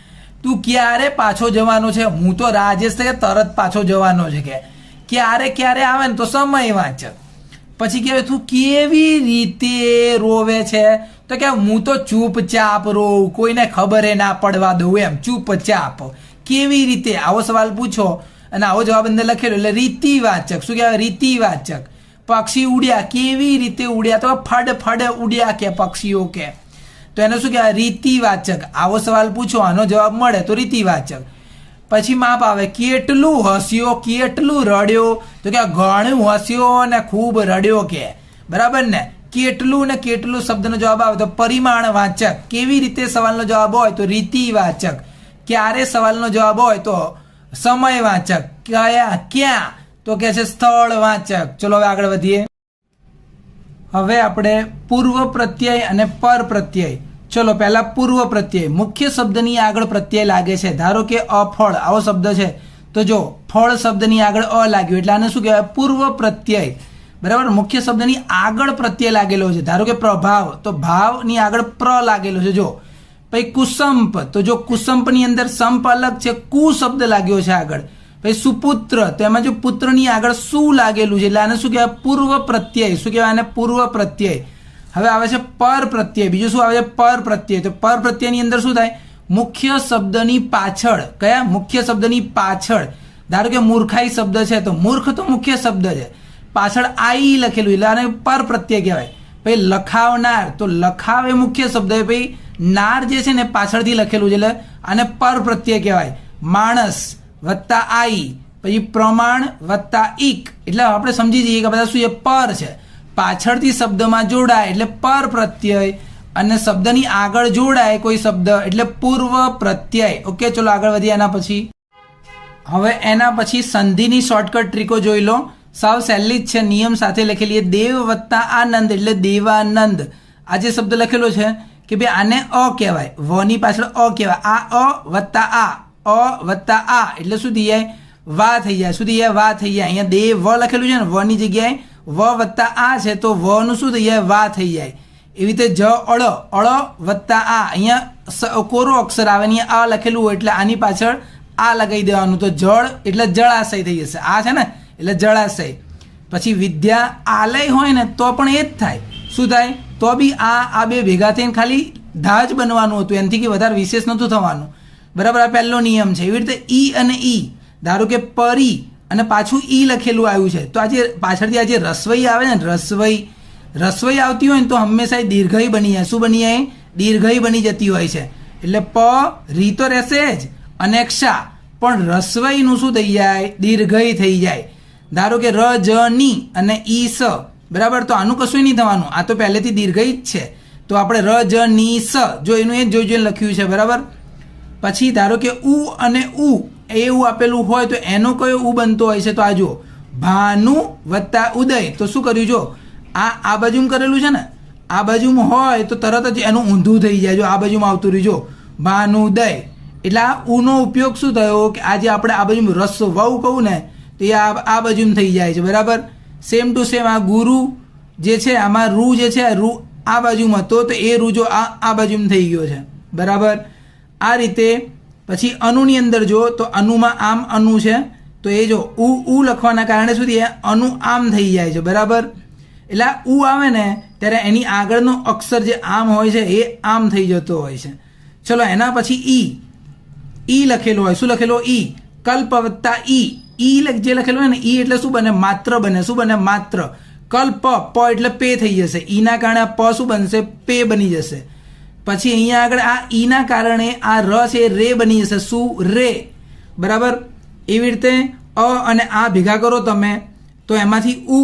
તું ક્યારે પાછો જવાનો છે? હું તો રાજેશ કે તરત પાછો જવાનો છે. કે ક્યારે ક્યારે આવે ને તો સમયવાચક. પછી કહેવાય તું કેવી રીતે રોવે છે? તો કે હું તો ચૂપચાપ રોઉં, કોઈને ખબર ના પડવા દઉં એમ, ચૂપચાપ. કેવી રીતે? આવો સવાલ પૂછો અને આવો જવાબ અંદર લખેલો એટલે રીતિવાચક. શું કહેવાય? રીતિવાચક. પક્ષી ઉડ્યા, કેવી રીતે ઉડ્યા? તો ફડ ફડ ઉડ્યા કે પક્ષીઓ કે, તો એને શું કહેવાય? રીતિવાચક. આવો સવાલ પૂછો, આનો જવાબ મળે તો રીતિવાચક. પછી માપ આવે, કેટલું હસ્યો, કેટલું રડ્યો? તો કે ઘણું હસ્યો ને ખૂબ રડ્યો કે. બરાબર ને. કેટલું ને કેટલું શબ્દનો જવાબ આવે તો પરિમાણવાચક. કેવી રીતે સવાલનો જવાબ હોય તો રીતિવાચક. ક્યારે સવાલનો જવાબ હોય તો સમયવાચક. કયા ક્યાં તો કે છે સ્થળવાચક. ચલો હવે આગળ વધીએ. હવે આપણે પૂર્વ પ્રત્યય અને પર પ્રત્યય. ચલો પહેલા પૂર્વ પ્રત્યય. મુખ્ય શબ્દની આગળ પ્રત્યય લાગે છે. ધારો કે અફળ આવો શબ્દ છે, તો જો ફળ શબ્દની આગળ અ લાગ્યું એટલે આને શું કહેવાય? પૂર્વ પ્રત્યય. બરાબર. મુખ્ય શબ્દની આગળ પ્રત્યય લાગેલો છે. ધારો કે પ્રભાવ, તો ભાવની આગળ પ્ર લાગેલો છે. જો પછી કુસંપ, તો જો કુસંપની અંદર સંપ અલગ છે, કુ શબ્દ લાગ્યો છે આગળ. પછી સુપુત્ર, તો એમાં જો પુત્રની આગળ શું લાગેલું છે એટલે આને શું કહેવાય? પૂર્વ પ્રત્યય. શું કહેવાય? આને પૂર્વ પ્રત્યય. હવે આવે છે પર પ્રત્યય. બીજું શું આવે છે? પર પ્રત્યય. તો પર પ્રત્યયની અંદર શું થાય? મુખ્ય શબ્દની પાછળ. કયા? મુખ્ય શબ્દની પાછળ. ધારો કે મૂર્ખાઈ શબ્દ છે તો મૂર્ખ તો મુખ્ય શબ્દ છે, પાછળ આઈ લખેલું એટલે આને પર પ્રત્યય કહેવાય. પછી લખાવનાર, તો લખાવ એ મુખ્ય શબ્દ છે, પછી નાર જે છે ને પાછળથી લખેલું છે એટલે આને પર પ્રત્યય કહેવાય. માણસ વત્તા આઈ, પછી પ્રમાણ વત્તા ઈક, એટલે આપણે સમજી જઈએ કે બધા શું છે? પર છે. પાછળથી શબ્દમાં જોડાય એટલે પર પ્રત્યય, અને શબ્દની આગળ જોડાય કોઈ શબ્દ એટલે પૂર્વ પ્રત્યય. ઓકે, ચલો આગળ વધીએ. એના પછી હવે એના પછી સંધિની શોર્ટકટ ટ્રીકો જોઈ લો. સાવ સહેલી જ છે, નિયમ સાથે લખેલી. દેવ વત્તા આનંદ એટલે દેવાનંદ. આ જે શબ્દ લખેલો છે કે ભાઈ આને અ કહેવાય, વ ની પાછળ અ કહેવાય. આ અ વત્તા આ, અ વત્તા આ એટલે શું થઈ જાય? વા થઈ જાય. શું થઈ જાય? વા થઈ જાય. અહીંયા દેવ વ લખેલું છે ને, વ ની જગ્યાએ વ વત્તા આ છે તો વ નું શું થઈ જાય? વા થઈ જાય. એવી રીતે જ અળ, અળ વત્તા આ, અહીંયા કોરો અક્ષર આવે ને આ લખેલું હોય એટલે આની પાછળ આ લગાવી દેવાનું. તો જળ એટલે જળાશય થઈ જશે. આ છે ને એટલે જળાશય. પછી વિદ્યા આલય હોય ને તો પણ એ જ થાય. શું થાય? તો બી આ બે ભેગા થઈને ખાલી ધા જ બનવાનું હતું, એનાથી કે વધારે વિશેષ નહોતું થવાનું. બરાબર, આ પહેલો નિયમ છે. એવી રીતે ઈ અને ઈ, ધારો કે પરી અને પાછું ઈ લખેલું આવ્યું છે તો આજે પાછળથી આજે રસવઈ આવે ને, રસવઈ આવતી હોય ને તો હંમેશા દીર્ઘઈ બની જાય. શું બની જાય? દીર્ઘઈ બની જતી હોય છે. એટલે પ રી તો રહેશે જ અને ક્ષા, પણ રસવઈનું શું થઈ જાય? દીર્ઘઈ થઈ જાય. ધારો કે ર જ ની અને ઈ સ, બરાબર, તો આનું કશું નહીં થવાનું, આ તો પહેલેથી દીર્ઘઈ જ છે. તો આપણે ર જ ની સ, જો એનું એ જોઈ જોઈને લખ્યું છે. બરાબર. પછી ધારો કે ઉ અને ઉ એવું આપેલું હોય તો એનો કયો ઉ બનતો હોય છે? તો આ જુઓ, ભાનુ વત્તા ઉદય. તો શું કર્યું? જો આ બાજુમાં કરેલું છે ને, આ બાજુમાં હોય તો તરત જ એનું ઊંધું થઈ જાય. જો આ બાજુમાં આવતું રહ્યું, જો ભાનુદય. એટલે આ ઉનો ઉપયોગ શું થયો કે આજે આપણે આ બાજુ રસ વહુ કહું ને તો એ આ બાજુમાં થઈ જાય છે. બરાબર. સેમ ટુ સેમ આ ગુરુ જે છે, આમાં રૂ જે છે, રૂ આ બાજુમાં તો એ રૂ જો આ બાજુમાં થઈ ગયો છે. બરાબર. આ રીતે પછી અનુની અંદર જો તો અનુમાં આમ અનુ છે તો એ જો ઉ લખવાના કારણે સુધી અનુ આમ થઈ જાય છે. બરાબર. એટલે આ ઉ આવે ને ત્યારે એની આગળનો અક્ષર જે આમ હોય છે એ આમ થઈ જતો હોય છે. ચલો એના પછી ઈ લખેલો હોય. શું લખેલો? ઈ. કલ્પ વત્તા ઈ જે લખેલું હોય ને, ઈ એટલે શું બને? માત્ર બને. શું બને? માત્ર. કલ્પ પ એટલે પે થઈ જશે. ઈના કારણે આ પ શું બનશે? પે બની જશે. પછી અહીંયા આગળ આ ઈના કારણે આ ર છે રે બની જશે. શું? રે. બરાબર. એવી રીતે અ અને આ ભેગા કરો તમે તો એમાંથી ઉ,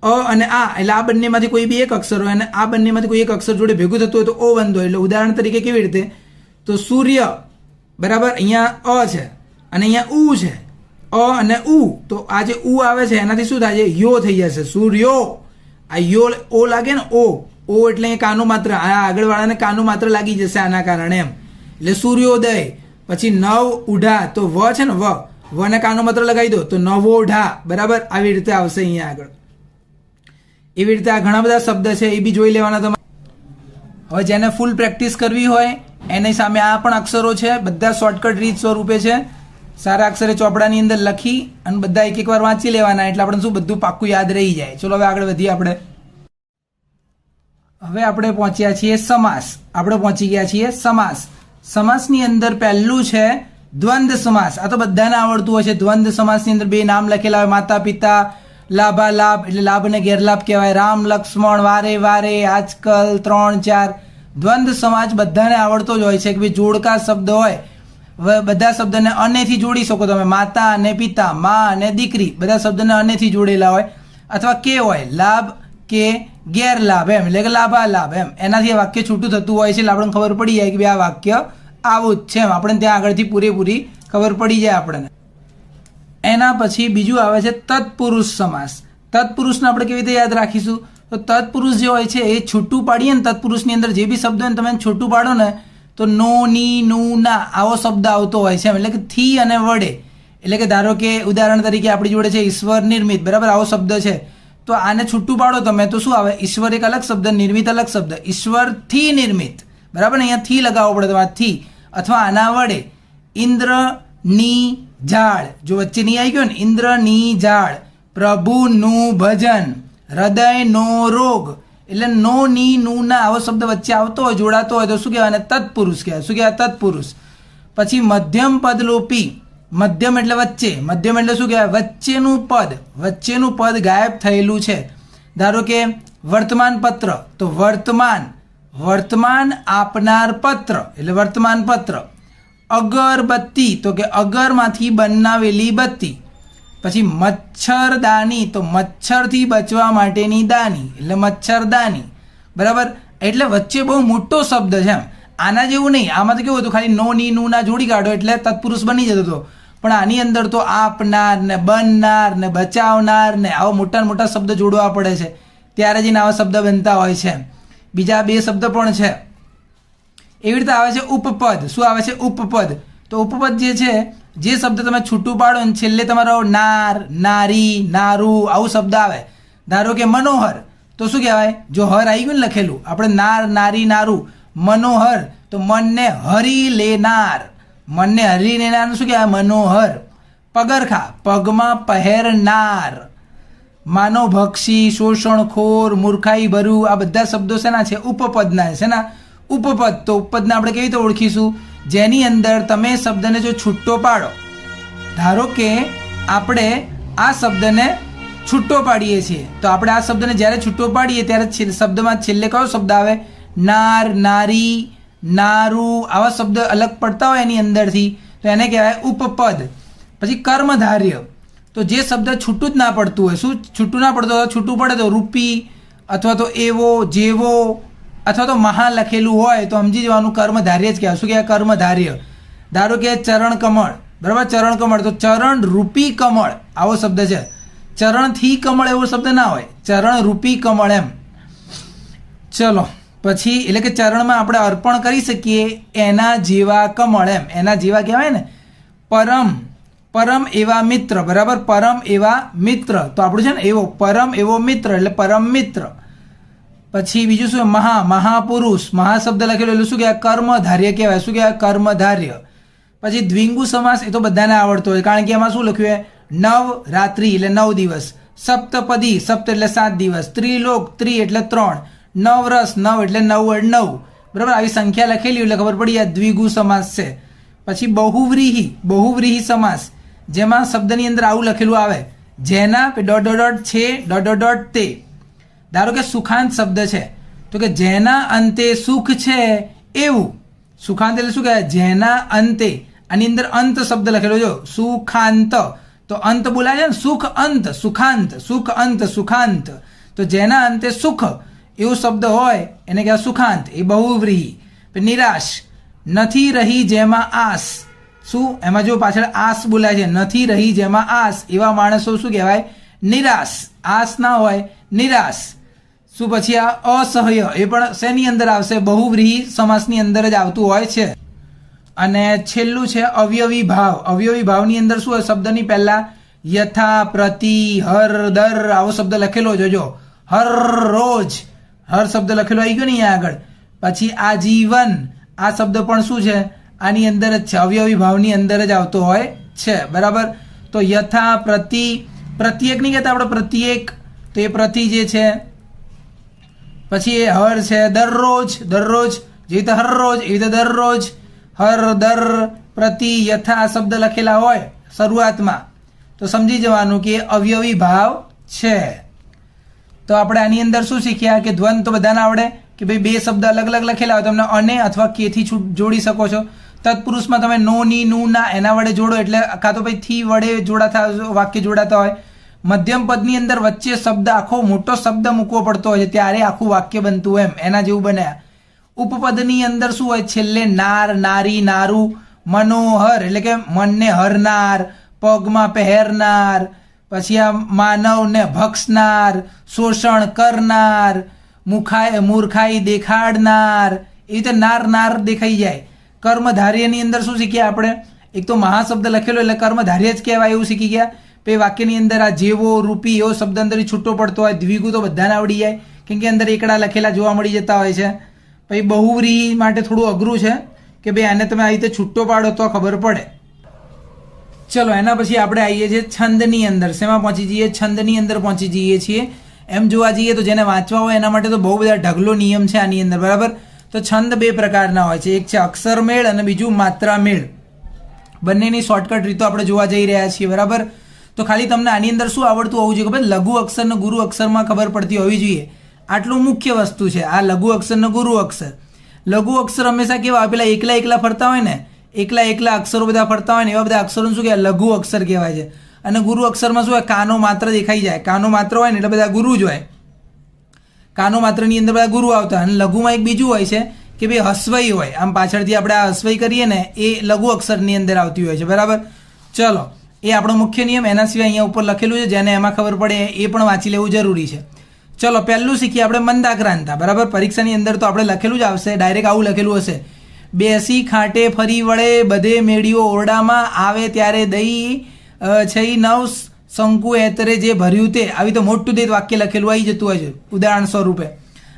અ અને આ, એટલે આ બંનેમાંથી કોઈ બી એક અક્ષર હોય અને આ બંનેમાંથી કોઈ એક અક્ષર જોડે ભેગું થતું હોય તો ઓ બનતો હોય. એટલે ઉદાહરણ તરીકે કેવી રીતે? તો સૂર્ય. બરાબર. અહીંયા અ છે અને અહીંયા ઉ છે, અ અને ઉ, તો આ જે ઉ આવે છે એનાથી શું થાય છે? યો થઈ જશે. સૂર્યો. આ યો ઓ લાગે ને, ઓ એટલે એ કાનું માત્ર, આ આગળવાળાને કાનું માત્ર લાગી જશે આના કારણે એમ. એટલે સૂર્યોદય. પછી નવ ઉઢા, તો વ છે ને, વ ને કાનું માત્ર લગાવી દો તો નવોઢા. બરાબર. આવી રીતે આવશે અહીંયા આગળ. એવી રીતે આ ઘણા બધા શબ્દ છે એ બી જોઈ લેવાના તમારે. હવે જેને ફૂલ પ્રેક્ટિસ કરવી હોય એની સામે આ પણ અક્ષરો છે, બધા શોર્ટકટ રીત સ્વરૂપે છે. સારા અક્ષરે ચોપડાની અંદર લખી અને બધા એક વાર વાંચી લેવાના એટલે આપણે શું બધું પાક્કું યાદ રહી જાય. ચલો હવે આગળ વધીએ. હવે આપણે પહોંચ્યા છીએ સમાસ. આપણે પહોંચી ગયા છીએ સમાસ. સમાસની અંદર પહેલું છે દ્વંદ્વ સમાસ. આ તો બધાને આવડતું હોય છે. દ્વંદ્વ સમાસની અંદર બે નામ લખેલા હોય, માતા પિતા, લાભાલાભ એટલે લાભ અને ગેરલાભ કહેવાય, રામ લક્ષ્મણ, વારે વારે, આજકલ, 3 4. દ્વંદ્વ સમાસ બધાને આવડતો જ હોય છે કે ભાઈ જોડકા શબ્દ હોય, બધા શબ્દને અનેથી જોડી શકો તમે. માતા અને પિતા, માં અને દીકરી, બધા શબ્દને અનેથી જોડેલા હોય. અથવા કે હોય લાભ કે ગેરલાભ એમ, એટલે કે લાભાલાભ એમ, એનાથી આ વાક્ય છૂટું થતું હોય છે. એટલે આપણને ખબર પડી જાય કે ભાઈ આ વાક્ય આવું જ છે એમ. આપણે ત્યાં આગળથી પૂરેપૂરી ખબર પડી જાય આપણને. એના પછી બીજું આવે છે તત્પુરુષ સમાસ. તત્પુરુષને આપણે કેવી રીતે યાદ રાખીશું? તો તત્પુરુષ જે હોય છે એ છૂટું પાડીએ ને, તત્પુરુષની અંદર જે બી શબ્દ હોય ને તમે છૂટું પાડો ને તો નો, ની, નું, ના આવો શબ્દ આવતો હોય છે. એટલે કે થી અને વડે. એટલે કે ધારો કે ઉદાહરણ તરીકે આપણી જોડે છે ઈશ્વર નિર્મિત. બરાબર. આવો શબ્દ છે તો આને છૂટું પાડો તમે તો શું આવે? ઈશ્વર એક અલગ શબ્દ, નિર્મિત અલગ શબ્દ. ઈશ્વર થી નિર્મિત. બરાબર ને, અહીંયા થી લગાવવો પડે તમારે થી. અથવા આના વડે ઇન્દ્ર ની ઝાડ, જો વચ્ચે નહીં આવી ગયો ને, ઇન્દ્ર ની ઝાડ, પ્રભુનું ભજન, હૃદયનો રોગ, એટલે નો ની નું ના આવો શબ્દ વચ્ચે આવતો હોય, જોડાતો હોય તો શું કહેવાય? તત્પુરુષ કહેવાય. શું કહેવાય? તત્પુરુષ. પછી મધ્યમ પદલોપી, મધ્યમ એટલે વચ્ચે, મધ્યમ એટલે શું કહેવાય? વચ્ચેનું પદ ગાયબ થયેલું છે. ધારો કે વર્તમાન પત્ર, તો વર્તમાન આપનાર પત્ર એટલે વર્તમાન પત્ર. અગરબત્તી, તો કે અગરમાંથી બનાવેલી બત્તી. પછી મચ્છરદાની, તો મચ્છરથી બચવા માટેની દાની એટલે મચ્છરદાની. બરાબર? એટલે વચ્ચે બહુ મોટો શબ્દ છે એમ. આના જેવું નહીં. આમાં તો કેવું હતું, ખાલી નો ની નું ના જોડી કાઢો એટલે તત્પુરુષ બની જતો હતો. પણ આની અંદર તો આપનાર ને બનનાર ને બચાવનાર ને આવા મોટા શબ્દ જોડવા પડે છે, ત્યારે જઈને આવા શબ્દ બનતા હોય છે. બીજા બે શબ્દ પણ છે. એવી રીતે આવે છે ઉપપદ. શું આવે છે? ઉપપદ. તો ઉપપદ જે છે, જે શબ્દ તમે છૂટું પાડો ને છેલ્લે તમારો નાર, નારી, નારું આવું શબ્દ આવે. ધારો કે મનોહર, તો શું કહેવાય? જો હર આવી ગયું ને લખેલું, આપણે નાર, નારી, નારું. મનોહર તો મનને હરી લેનાર, મનને હરી લેનાર શું કહેવાય? મનોહર. પગરખા, પગમાં પહેરનાર. માનવભક્ષી, શોષણખોર, મૂર્ખાઈ ભરું, આ બધા શબ્દો શેના છે? ઉપપદના છે. શેના? ઉપપદ. તો ઉપપદને આપણે કેવી રીતે ઓળખીશું? જેની અંદર તમે શબ્દને જો છૂટો પાડો. ધારો કે આપણે આ શબ્દને છૂટો પાડીએ છીએ, તો આપણે આ શબ્દને જ્યારે છૂટો પાડીએ ત્યારે શબ્દમાં છેલ્લે કયો શબ્દ આવે? નાર, નારી, નારું આવા શબ્દ અલગ પડતા હોય એની અંદરથી, તો એને કહેવાય ઉપપદ. પછી કર્મધાર્ય, તો જે શબ્દ છૂટું જ ના પડતું હોય. શું છૂટું ના પડતું હોય? છૂટું પડે તો રૂપી અથવા તો એવો, જેવો અથવા તો મહા લખેલું હોય તો સમજી જવાનું કર્મધાર્ય જ કહેવાય. શું કહેવાય? કર્મધાર્ય. ધારો કે ચરણ કમળ, બરાબર? ચરણ કમળ, તો ચરણ રૂપી કમળ આવો શબ્દ છે. ચરણથી કમળ એવો શબ્દ ના હોય, ચરણ રૂપી કમળ એમ. ચલો પછી એટલે કે ચરણમાં આપણે અર્પણ કરી શકીએ એના જેવા કમળ એમ. એના જેવા કહેવાય ને. પરમ એવા મિત્ર, બરાબર? પરમ એવા મિત્ર, તો આપણું છે ને એવો પરમ એવો મિત્ર એટલે પરમ મિત્ર. પછી બીજું શું? મહાપુરુષ, મહાશબ્દ લખેલો એટલે શું કહેવાય? કર્મધાર્ય કહેવાય. શું કહેવાય? કર્મધાર્ય. પછી દ્વિંગુ સમાસ, એ તો બધાને આવડતો હોય, કારણ કે એમાં શું લખ્યું હોય? નવ રાત્રિ એટલે 9 દિવસ. સપ્તપદી, સપ્ત એટલે 7 દિવસ. ત્રિલોક, ત્રિ એટલે 3. નવરસ, 9 એટલે 9. બરાબર? આવી સંખ્યા લખેલી એટલે ખબર પડી આ દ્વિગુ સમાસ છે. પછી બહુવ્રીહી સમાસ, જેમાં શબ્દની અંદર આવું લખેલું આવે, જેના છે તે. ધારો કે સુખાંત શબ્દ છે, તો કે જેના અંતે સુખ છે એવું. સુખાંત એટલે શું કહેવાય? જેના અંતે. આની અંદર અંત શબ્દ લખેલો જો, સુખાંત, તો અંત બોલાય છે ને, સુખ અંત, સુખાંત, સુખ અંત, સુખાંત. તો જેના અંતે સુખ એવો શબ્દ હોય એને કહેવાય સુખાંત. એ બહુવ્રીહી. નિરાશ, નથી રહી જેમાં આસ. શું? એમાં જો પાછળ આસ બોલાય છે, નથી રહી જેમાં આસ, એવા માણસો શું કહેવાય? નિરાશ. આસ ના હોય, નિરાશ. શું? પછી આ અસહ્ય, એ પણ શેની અંદર આવશે? બહુવ્રીહી સમાસની અંદર જ આવતું હોય છે. અને છેલ્લું છે અવયવી ભાવ. અવયવી ભાવની અંદર શું હોય? શબ્દની પહેલા યથા, પ્રતિ, હર, દર આવો શબ્દ લખેલો જોજો. હર રોજ, હર શબ્દ લખેલો આવી ગયો ને અહીંયા આગળ. પછી આજીવન, આ શબ્દ પણ શું છે? આની અંદર જ છે, અવયવી ભાવની અંદર જ આવતો હોય છે. બરાબર? તો યથા, પ્રતિ, પ્રત્યેક નહીં કહેતા આપણે, પ્રત્યેક, તો એ પ્રતિ જે છે. પછી એ હર છે, દરરોજ, દરરોજ જેવી રીતે હરરોજ એવી રીતે દરરોજ. હર, દર, પ્રતિ, યથા આ શબ્દ લખેલા હોય શરૂઆતમાં, તો સમજી જવાનું કે અવયવી ભાવ છે. તો આપણે આની અંદર શું શીખ્યા કે દ્વંદ તો બધાને આવડે કે ભાઈ બે શબ્દ અલગ અલગ લખેલા હોય, તમને અને અથવા કેથી જોડી શકો છો. તત્પુરુષમાં તમે નો, ની, નું, ના એના વડે જોડો એટલે કાં તો ભાઈ થી વડે જોડાતા વાક્ય જોડાતા હોય. મધ્યમ પદની અંદર વચ્ચે શબ્દ આખો મોટો શબ્દ મૂકવો પડતો હોય છે, ત્યારે આખું વાક્ય બનતું હોય, એમ એના જેવું બને. ઉપપદની અંદર શું હોય? છેલ્લે નાર, નારી, નારું. મનોહર એટલે કે મનને હરનાર, પગમાં પહેરનાર. પછી આ માનવને ભક્ષનાર, શોષણ કરનાર, મૂર્ખાઈ દેખાડનાર, એ રીતે નાર દેખાઈ જાય. કર્મધાર્યની અંદર શું શીખ્યા આપણે? એક તો મહાશબ્દ લખેલો એટલે કર્મધાર્ય જ કહેવાય એવું શીખી ગયા. પછી વાક્યની અંદર આ જેવો, રૂપી એવો શબ્દ અંદર છૂટો પડતો હોય. દ્વિગુ તો બધાને આવડી જાય, કેમ કે અંદર એકડા લખેલા જોવા મળી જતા હોય છે. પછી બહુવ્રીહી માટે થોડું અઘરું છે કે ભાઈ આને તમે આવી રીતે છૂટો પાડો તો ખબર પડે. ચલો એના પછી આપણે આવીએ છીએ છંદની અંદર. શેમાં પહોંચી જઈએ? છંદની અંદર પહોંચી જઈએ છીએ. એમ જોવા જઈએ તો જેને વાંચવા હોય એના માટે તો બહુ બધા ઢગલો નિયમ છે આની અંદર, બરાબર. તો છંદ બે પ્રકારના હોય છે, એક છે અક્ષર મેળ અને બીજું માત્રા મેળ. બંનેની શોર્ટકટ રીતો આપણે જોવા જઈ રહ્યા છીએ, બરાબર. તો ખાલી તમને આની અંદર શું આવડતું હોવું જોઈએ, ખબર? લઘુ અક્ષર ને ગુરુ અક્ષરમાં ખબર પડતી હોવી જોઈએ. આટલું મુખ્ય વસ્તુ છે આ લઘુ અક્ષર ને ગુરુ અક્ષર. લઘુ અક્ષર હંમેશા કેવા હોય, પેલા એકલા એકલા ફરતા હોય ને, એકલા અક્ષરો બધા ફરતા હોય ને, એવા બધા અક્ષરો શું કહેવાય? લઘુ અક્ષર કહેવાય છે. અને ગુરુ અક્ષરમાં શું હોય? કાનો માત્ર દેખાઈ જાય, કાનો માત્ર હોય ને એટલે બધા ગુરુ જ હોય. કાનો માત્રની અંદર બધા ગુરુ આવતા. અને લઘુમાં એક બીજું હોય છે કે ભાઈ હસવઈ હોય, આમ પાછળથી આપણે આ હસવઈ કરીએ ને એ લઘુ અક્ષરની અંદર આવતી હોય છે, બરાબર. ચલો, એ આપણો મુખ્ય નિયમ. એના સિવાય અહીંયા ઉપર લખેલું છે, જેને એમાં ખબર પડે એ પણ વાંચી લેવું જરૂરી છે. ચલો, પહેલું શીખીએ આપણે મંદાક્રાંતા, બરાબર. પરીક્ષાની અંદર તો આપણે લખેલું જ આવશે, ડાયરેક્ટ આવું લખેલું હશે: બેસી ખાટે ફરી વળે બધે મેળીઓ ઓરડામાં આવે ત્યારે દઈ છઈ નવ શંકુ એતરે જે ભર્યું તે. આવી તો મોટું દેત વાક્ય લખેલું આવી જતું હોય છે ઉદાહરણ સ્વરૂપે.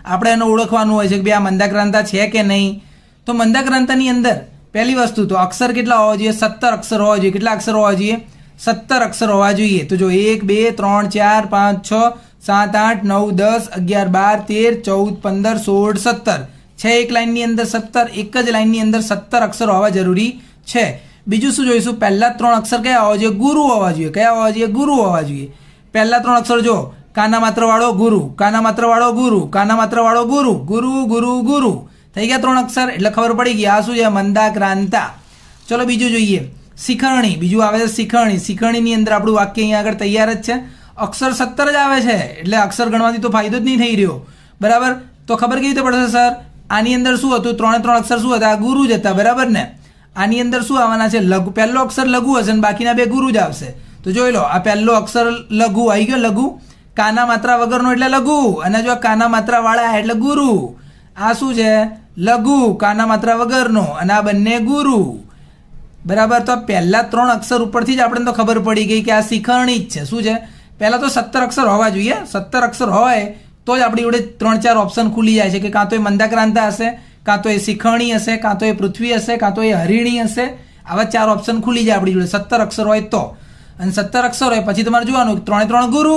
આપણે એને ઓળખવાનું હોય છે કે ભાઈ આ મંદાક્રાંતા છે કે નહીં. તો મંદાક્રાંતાની અંદર પહેલી વસ્તુ તો અક્ષર કેટલા હોવા જોઈએ? 17 અક્ષર હોવા જોઈએ. કેટલા અક્ષર હોવા જોઈએ? 17 અક્ષર હોવા જોઈએ. તો જો 1 2 3 4 5 6 7 8 9 10 11 12 13 14 15 16 17 છે. એક લાઈનની અંદર 17, એક જ લાઈનની અંદર 17 અક્ષર હોવા જરૂરી છે. બીજું શું જોઈશું? પહેલા 3 અક્ષર કયા હોવા જોઈએ? ગુરુ હોવા જોઈએ. કયા હોવા જોઈએ? ગુરુ હોવા જોઈએ. પહેલા 3 અક્ષર જો: કાના માત્ર વાળો ગુરુ, કાના માત્ર વાળો ગુરુ, કાના માત્ર વાળો ગુરુ, ગુરુ ગુરુ ગુરુ. થઈ ગયા 3 અક્ષર, એટલે ખબર પડી ગઈ આ શું છે? મંદાક્રાંતા. ચલો બીજું જોઈએ, શિખરણી. બીજું આવે છે શિખરણી. શિખરણીની અંદર આપણું વાક્ય અહીંયા આગળ તૈયાર જ છે. અક્ષર 17 જ આવે છે, એટલે અક્ષર ગણવાથી તો ફાયદો જ નહીં થઈ રહ્યો, બરાબર. તો ખબર કેવી રીતે પડશે સર? આની અંદર શું હતું? 3 અક્ષર શું હતા? ગુરુ જ હતા, બરાબર ને. આની અંદર શું આવવાના છે? લઘુ. પહેલો અક્ષર લઘુ હશે અને બાકીના 2 ગુરુ જ આવશે. તો જોઈ લો, આ પહેલો અક્ષર લઘુ આવી ગયો, લઘુ. કાના માત્રા વગરનો એટલે લઘુ, અને જો કાના માત્રા વાળા એટલે ગુરુ. આ શું છે? લઘુ, કાના માત્રા વગરનો, અને આ બંને ગુરુ, બરાબર. તો પહેલા 3 અક્ષર ઉપરથી જ આપણને તો ખબર પડી ગઈ કે આ શિખરણી જ છે. શું છે? પહેલા તો 17 અક્ષર હોવા જોઈએ. 17 અક્ષર હોય તો જ આપણી જોડે 3-4 ઓપ્શન ખુલી જાય છે કે કાં તો એ મંદાક્રાંતા હશે, કાં તો એ શિખરણી હશે, કાં તો એ પૃથ્વી હશે, કાં તો એ હરિણી હશે. આવા 4 ઓપ્શન ખુલી જાય આપણી જોડે 17 અક્ષર હોય તો. અને 17 અક્ષર હોય પછી તમારે જોવાનું 3 ગુરુ.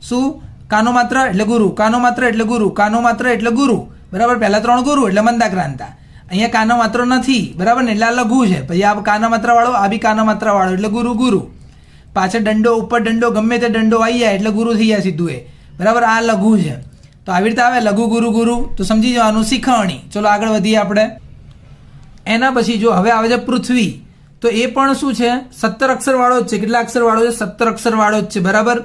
શું? કાનો માત્ર એટલે ગુરુ, કાનો માત્ર એટલે ગુરુ, કાનો માત્ર એટલે ગુરુ, બરાબર. પહેલા 3 ગુરુ એટલે મંદાક્રાંતા. અહીંયા કાનો માત્ર નથી, બરાબર ને, એટલે આ લઘુ છે. પછી આ કાના માત્ર વાળો, આ બી કાના માત્ર વાળો એટલે ગુરુ ગુરુ. પાછળ દંડો, ઉપર દંડો, ગમે તે દંડો આવી જાય એટલે ગુરુ થઈ જાય સીધું એ, બરાબર. આ લઘુ છે. તો આવી રીતે આવે લઘુ ગુરુ ગુરુ, તો સમજી જવાનું શિખરણી. ચલો આગળ વધીએ આપણે. એના પછી જો હવે આવે છે પૃથ્વી. તો એ પણ શું છે? 17 અક્ષર વાળો જ છે. કેટલા અક્ષર વાળો છે? 17 અક્ષર વાળો જ છે, બરાબર.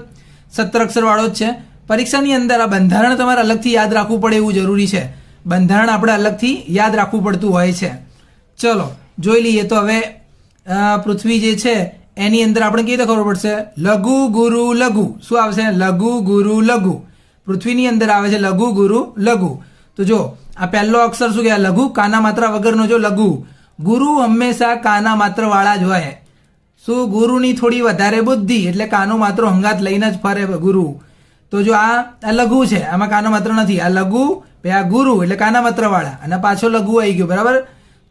17 અક્ષર વાળો જ છે. પરીક્ષાની અંદર આ બંધારણ તમારે અલગથી યાદ રાખવું પડે એવું જરૂરી છે. બંધારણ આપણે અલગથી યાદ રાખવું પડતું હોય છે. ચલો જોઈ લઈએ. તો હવે પૃથ્વી જે છે એની અંદર આપણે કેવી રીતે ખબર પડશે? લઘુ ગુરુ લઘુ. શું આવશે? લઘુ ગુરુ લઘુ. પૃથ્વીની અંદર આવે છે લઘુ ગુરુ લઘુ. તો જો આ પહેલો અક્ષર શું કહેવાય? લઘુ, કાના માત્રા વગરનો જો લઘુ. ગુરુ હંમેશા કાના માત્ર વાળા જ હોય. શું? ગુરુની થોડી વધારે બુદ્ધિ, એટલે કાનો માત્ર હંગાત લઈને જ ફરે ગુરુ. તો જો આ લઘુ છે, આમાં કાનો માત્ર નથી. આ લઘુ, આ ગુરુ એટલે કાના માત્ર વાળા, અને પાછો લઘુ આવી ગયો, બરાબર.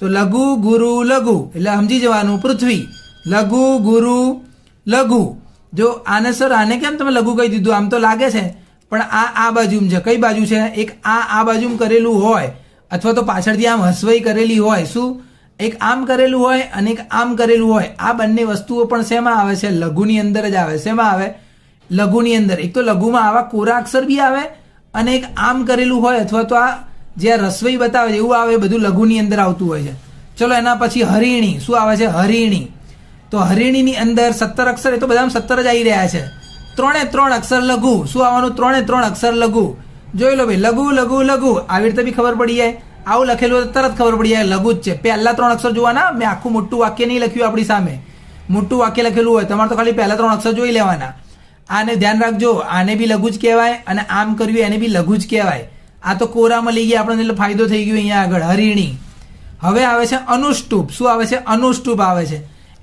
તો લઘુ ગુરુ લઘુ એટલે સમજી જવાનું પૃથ્વી. લઘુ ગુરુ લઘુ. જો આને સર આને કેમ તમે લઘુ કહી દીધું? આમ તો લાગે છે, પણ આ બાજુમાં છે. કઈ બાજુ છે? એક આ બાજુમાં કરેલું હોય, અથવા તો પાછળથી આમ હસવાઈ કરેલી હોય. શું? એક આમ કરેલું હોય અને એક આમ કરેલું હોય. આ બંને વસ્તુઓ પણ શેમાં આવે છે? લઘુની અંદર જ આવે. શેમાં આવે? લઘુની અંદર. એક તો લઘુમાં આવા કોરા અક્ષર બી આવે, અને એક આમ કરેલું હોય, અથવા તો આ જે રસવઈ બતાવે છે એવું આવે. બધું લઘુની અંદર આવતું હોય છે. ચલો એના પછી હરિણી. શું આવે છે? હરિણી. તો હરિણીની અંદર 17 અક્ષર, એ તો બધા 17 જ આવી રહ્યા છે. 3 અક્ષર લઘુ. શું આવવાનું? 3 અક્ષર લઘુ. જોઈ લો ભાઈ, લઘુ લઘુ લઘુ. આવી રીતે બી ખબર પડી જાય. આવું લખેલું હોય તરત ખબર પડી જાય લઘુ જ છે. પહેલા 3 અક્ષર જોવાના. મેં આખું મોટું વાક્ય નહીં લખ્યું આપણી સામે. મોટું વાક્ય લખેલું હોય તમારે તો ખાલી પહેલા 3 અક્ષર જોઈ લેવાના. આને ધ્યાન રાખજો, આને બી લઘુ જ કહેવાય, અને આમ કર્યું એને બી લઘુ જ કહેવાય. આ તો કોરામાં લઈ ગયા આપણને, એટલે ફાયદો થઈ ગયો અહીંયા આગળ. હરિણી. હવે આવે છે અનુષ્ટુપ. શું આવે છે? અનુષ્ટુપ આવે છે.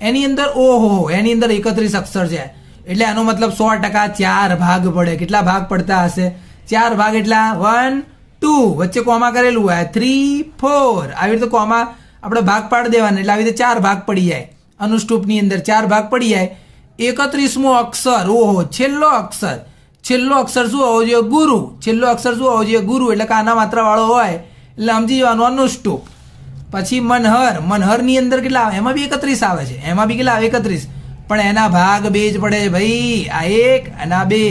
એની અંદર ઓહો, એની અંદર 31 અક્ષર છે, એટલે આનો મતલબ 100% 4 ભાગ પડે. કેટલા ભાગ પડતા હશે? 4 ભાગ. એટલા 1 2, વચ્ચે કોમા કરેલું હોય 3 4. આવી રીતે કોમા આપણે ભાગ પાડી દેવાના, એટલે આવી રીતે 4 ભાગ પડી જાય. અનુષ્ટુપની અંદર 4 ભાગ પડી જાય. 31મો અક્ષર, ઓહો, છેલ્લો અક્ષર. છેલ્લો અક્ષર શું હોવો જોઈએ? ગુરુ. છેલ્લો અક્ષર શું હોવો જોઈએ? ગુરુ. એટલે કાના માત્રા વાળો હોય એટલે સમજી જવાનું અનુષ્ટુપ. પછી મનહર. મનહરની અંદર કેટલા આવે? એમાં બી 31 આવે છે. એમાં બી કેટલા આવે? 31. પણ એના ભાગ બે જ પડે ભાઈ. આ એક અને આ બે.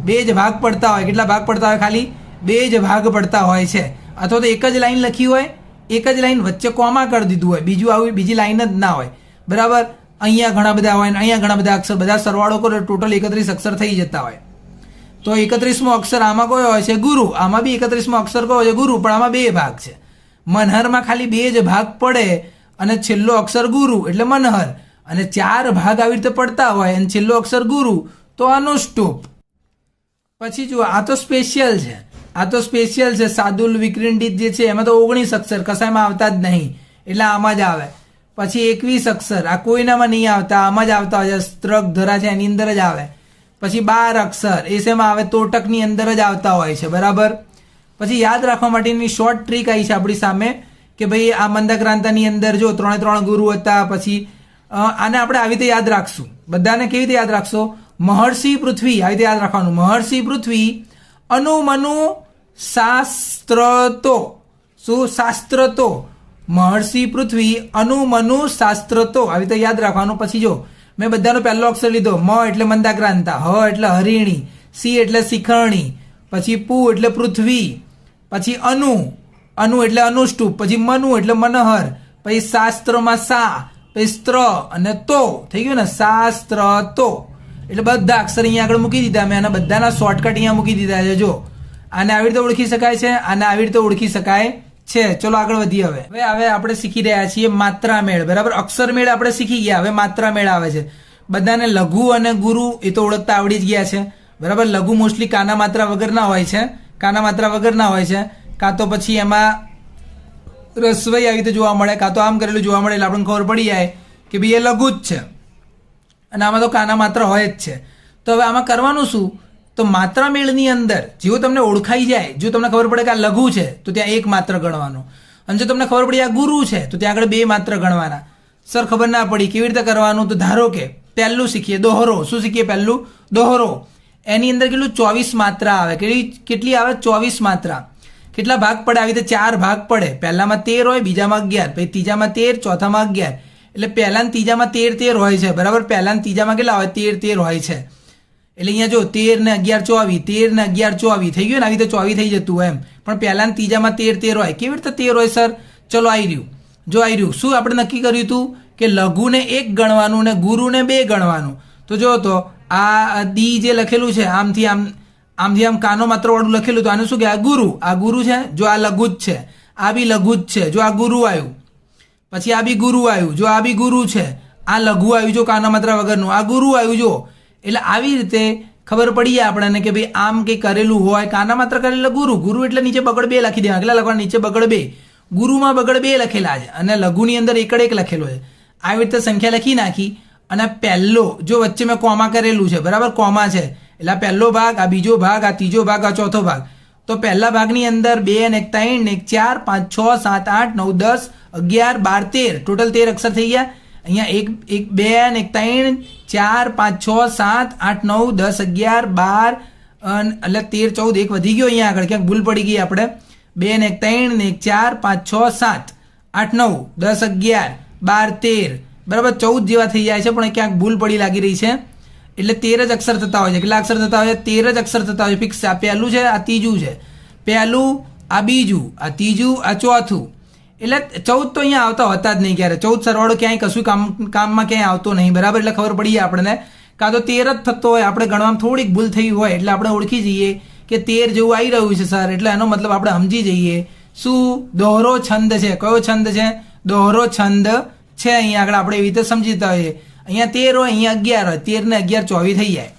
બે જ ભાગ પડતા હોય. કેટલા ભાગ પડતા હોય? ખાલી બે જ ભાગ પડતા હોય છે. અથવા તો એક જ લાઈન લખી હોય, એક જ લાઈન વચ્ચે કોમા કરી દીધું હોય, બીજું આવી બીજી લાઈન જ ના હોય. બરાબર. અહીંયા ઘણા બધા હોય ને અહીંયા ઘણા બધા અક્ષર, બધા સરવાળો કરો ટોટલ 31 અક્ષર થઈ જતા હોય. તો 31મો અક્ષર આમાં કયો હોય છે? ગુરુ. આમાં બી 31મો અક્ષર કયો છે? ગુરુ. પણ આમાં બે ભાગ છે. મનહરમાં ખાલી બે જ ભાગ પડે અને છેલ્લો અક્ષર ગુરુ એટલે મનહર. અને 4 ભાગ આવી રીતે પડતા હોય અને છેલ્લો અક્ષર ગુરુ તો અનુષ્ટુપ. પછી જુઓ, આ તો સ્પેશિયલ છે. આ તો સ્પેશિયલ છે. સાદુલ વિક્રિંડિત જે છે એમાં તો 19 અક્ષર કશાયમાં આવતા જ નહીં એટલે આમાં જ આવે. પછી 21 અક્ષર આ કોઈનામાં નહીં આવતા, આમાં જ આવતા હોય છે. સ્ત્રક ધરા છે એની અંદર જ આવે. પછી 12 અક્ષર એ શેમાં આવે? તોટકની અંદર જ આવતા હોય છે. બરાબર. પછી યાદ રાખવા માટેની શોર્ટ ટ્રીક આવી છે આપણી સામે કે ભાઈ આ મંદક્રાંતાની અંદર જો 3 ગુરુ હતા. પછી આને આપણે આવી રીતે યાદ રાખશું. બધાને કેવી રીતે યાદ રાખશો? મહર્ષિ પૃથ્વી આવી રીતે યાદ રાખવાનું. મહર્ષિ પૃથ્વી અનુમનુ શાસ્ત્રતો. શું? શાસ્ત્રતો. મહર્ષિ પૃથ્વી અનુમનુ શાસ્ત્રતો આવી રીતે યાદ રાખવાનું. પછી જો મેં બધાનો પહેલો અક્ષર લીધો. મ એટલે મંદાક્રાંતા, હ એટલે હરિણી, સી એટલે શિખરણી, પછી પુ એટલે પૃથ્વી, પછી અનુ, અનુ એટલે અનુષ્ટુપ, પછી મનુ એટલે મનહર, પછી શાસ્ત્રમાં સા, પછી સ્ત્ર અને તો. થઈ ગયું ને? શાસ્ત્ર તો. એટલે બધા અક્ષર અહીંયા આગળ મૂકી દીધા મેં અને બધાના શોર્ટકટ અહીંયા મૂકી દીધા છે. જો આને આવી રીતે ઓળખી શકાય છે, આને આવી રીતે ઓળખી શકાય છે. ચલો આગળ વધીએ. હવે આપણે શીખી રહ્યા છીએ માત્રા મેળ. બરાબર. અક્ષર મેળ આપણે શીખી ગયા. હવે માત્રા મેળ આવે છે. બધાને લઘુ અને ગુરુ એ તો ઓળખતા આવડી જ ગયા છે. બરાબર. લઘુ મોસ્ટલી કાના માત્રા વગરના હોય છે. કાના માત્રા વગરના હોય છે. કાં તો પછી એમાં રસવઈ આવી રીતે જોવા મળે, કાં તો આમ કરેલું જોવા મળે એટલે આપણને ખબર પડી જાય કે ભાઈ એ લઘુ જ છે. અને આમાં તો કાના માત્ર હોય જ છે. તો હવે આમાં કરવાનું શું? તો માત્રા મેળની અંદર જેવું તમને ઓળખાઈ જાય, જો તમને ખબર પડે કે આ લઘુ છે તો ત્યાં 1 માત્ર ગણવાનું, અને જો તમને ખબર પડી આ ગુરુ છે તો ત્યાં આગળ 2 માત્ર ગણવાના. સર ખબર ના પડી કેવી રીતે કરવાનું? તો ધારો કે પહેલું શીખીએ દોહરો. શું શીખીએ? પહેલું દોહરો. એની અંદર કેટલું? 24 માત્રા આવે. કેટલી આવે? 24 માત્રા. કેટલા ભાગ પડે? આવી રીતે 4 ભાગ પડે. પહેલામાં 13 હોય, બીજામાં 11, પછી ત્રીજામાં 13, ચોથામાં 11. એટલે પહેલા ને ત્રીજામાં 13 હોય છે. બરાબર. પહેલા ને ત્રીજામાં કેટલા હોય? 13 હોય છે. એટલે અહીંયા જો 13 ને 11 24, 13 ને 11 24 થઈ ગયું ને? આવી રીતે 24 થઈ જતું હોય એમ. પણ પહેલા ને ત્રીજામાં 13 હોય. કેવી રીતે 13 હોય સર? ચલો આવી રહ્યું. જો આવી રહ્યું. શું આપણે નક્કી કર્યું હતું કે લઘુને 1 ગણવાનું ને ગુરુને 2 ગણવાનું. તો જો તો આ દી જે લખેલું છે આમથી આમ કાનો માત્ર વાળું લખેલું તો આને શું કહેવાય? ગુરુ. આ ગુરુ છે. જો આ લઘુ જ છે. આ બી લઘુ જ છે. જો આ ગુરુ આવ્યું, પછી આ બી ગુરુ આવ્યું. જો આ બી ગુરુ છે. આ લઘુ આવ્યું જો કાના માત્ર વગરનું. આ ગુરુ આવ્યું જો. એટલે આવી રીતે ખબર પડી જાય આપણને કે ભાઈ આમ કંઈ કરેલું હોય. કાના માત્ર કરેલા ગુરુ. ગુરુ એટલે નીચે બગડ 2 લખી દેવા. કેટલા લખવાના? નીચે બગડ 2. ગુરુમાં બગડ 2 લખેલા છે અને લઘુની અંદર એકડ 1 લખેલો છે. આવી રીતે સંખ્યા લખી નાખી અને પહેલો જો વચ્ચે મેં કોમા કરેલું છે. બરાબર. કોમા છે એટલે આ પહેલો ભાગ, આ બીજો ભાગ, આ ત્રીજો ભાગ, આ ચોથો ભાગ. તો પહેલા ભાગની અંદર 2 ને 1 3 ને 1 4 5 6 7 8 9 10 11 12 13 ટોટલ 13 અક્ષર થઈ ગયા. અહીંયા 1 2 ને 1 3 4 5 6 7 8 9 10 11 12 એટલે 13 14 1 વધી ગયો અહીંયા આગળ. ક્યાંક ભૂલ પડી ગઈ આપણે. 2 ને 1 3 ને 1 4 5 6 7 8 9 10 11 12 13 બરાબર 14 જેવા થઈ જાય છે. પણ ક્યાંક ભૂલ પડી લાગી રહી છે. એટલે 13 જ અક્ષર થતા હોય છે. કેટલા અક્ષર થતા હોય છે? 13 જ અક્ષર થતા હોય છે. ફિક્સ. આ પહેલું છે, આ ત્રીજું છે. પહેલું, આ બીજું, આ ત્રીજું, આ ચોથું. એટલે 14 તો અહીંયા આવતા હોતા જ નહીં ક્યારે. 14 સરવાળો ક્યાંય કશું કામમાં ક્યાંય આવતો નહીં. બરાબર. એટલે ખબર પડી જાય આપણને. કાં તો 13 જ થતો હોય, આપણે ગણવામાં થોડીક ભૂલ થઈ હોય એટલે આપણે ઓળખી જઈએ કે 13 જેવું આવી રહ્યું છે સર. એટલે એનો મતલબ આપણે સમજી જઈએ. શું? દોહરો છંદ છે. કયો છંદ છે? દોહરો છંદ છે. અહીંયા આગળ આપણે એવી રીતે સમજીતા હોઈએ. અહીંયા 13 હોય, અહીંયા 11 હોય. 13 ને 11 24 થઈ જાય.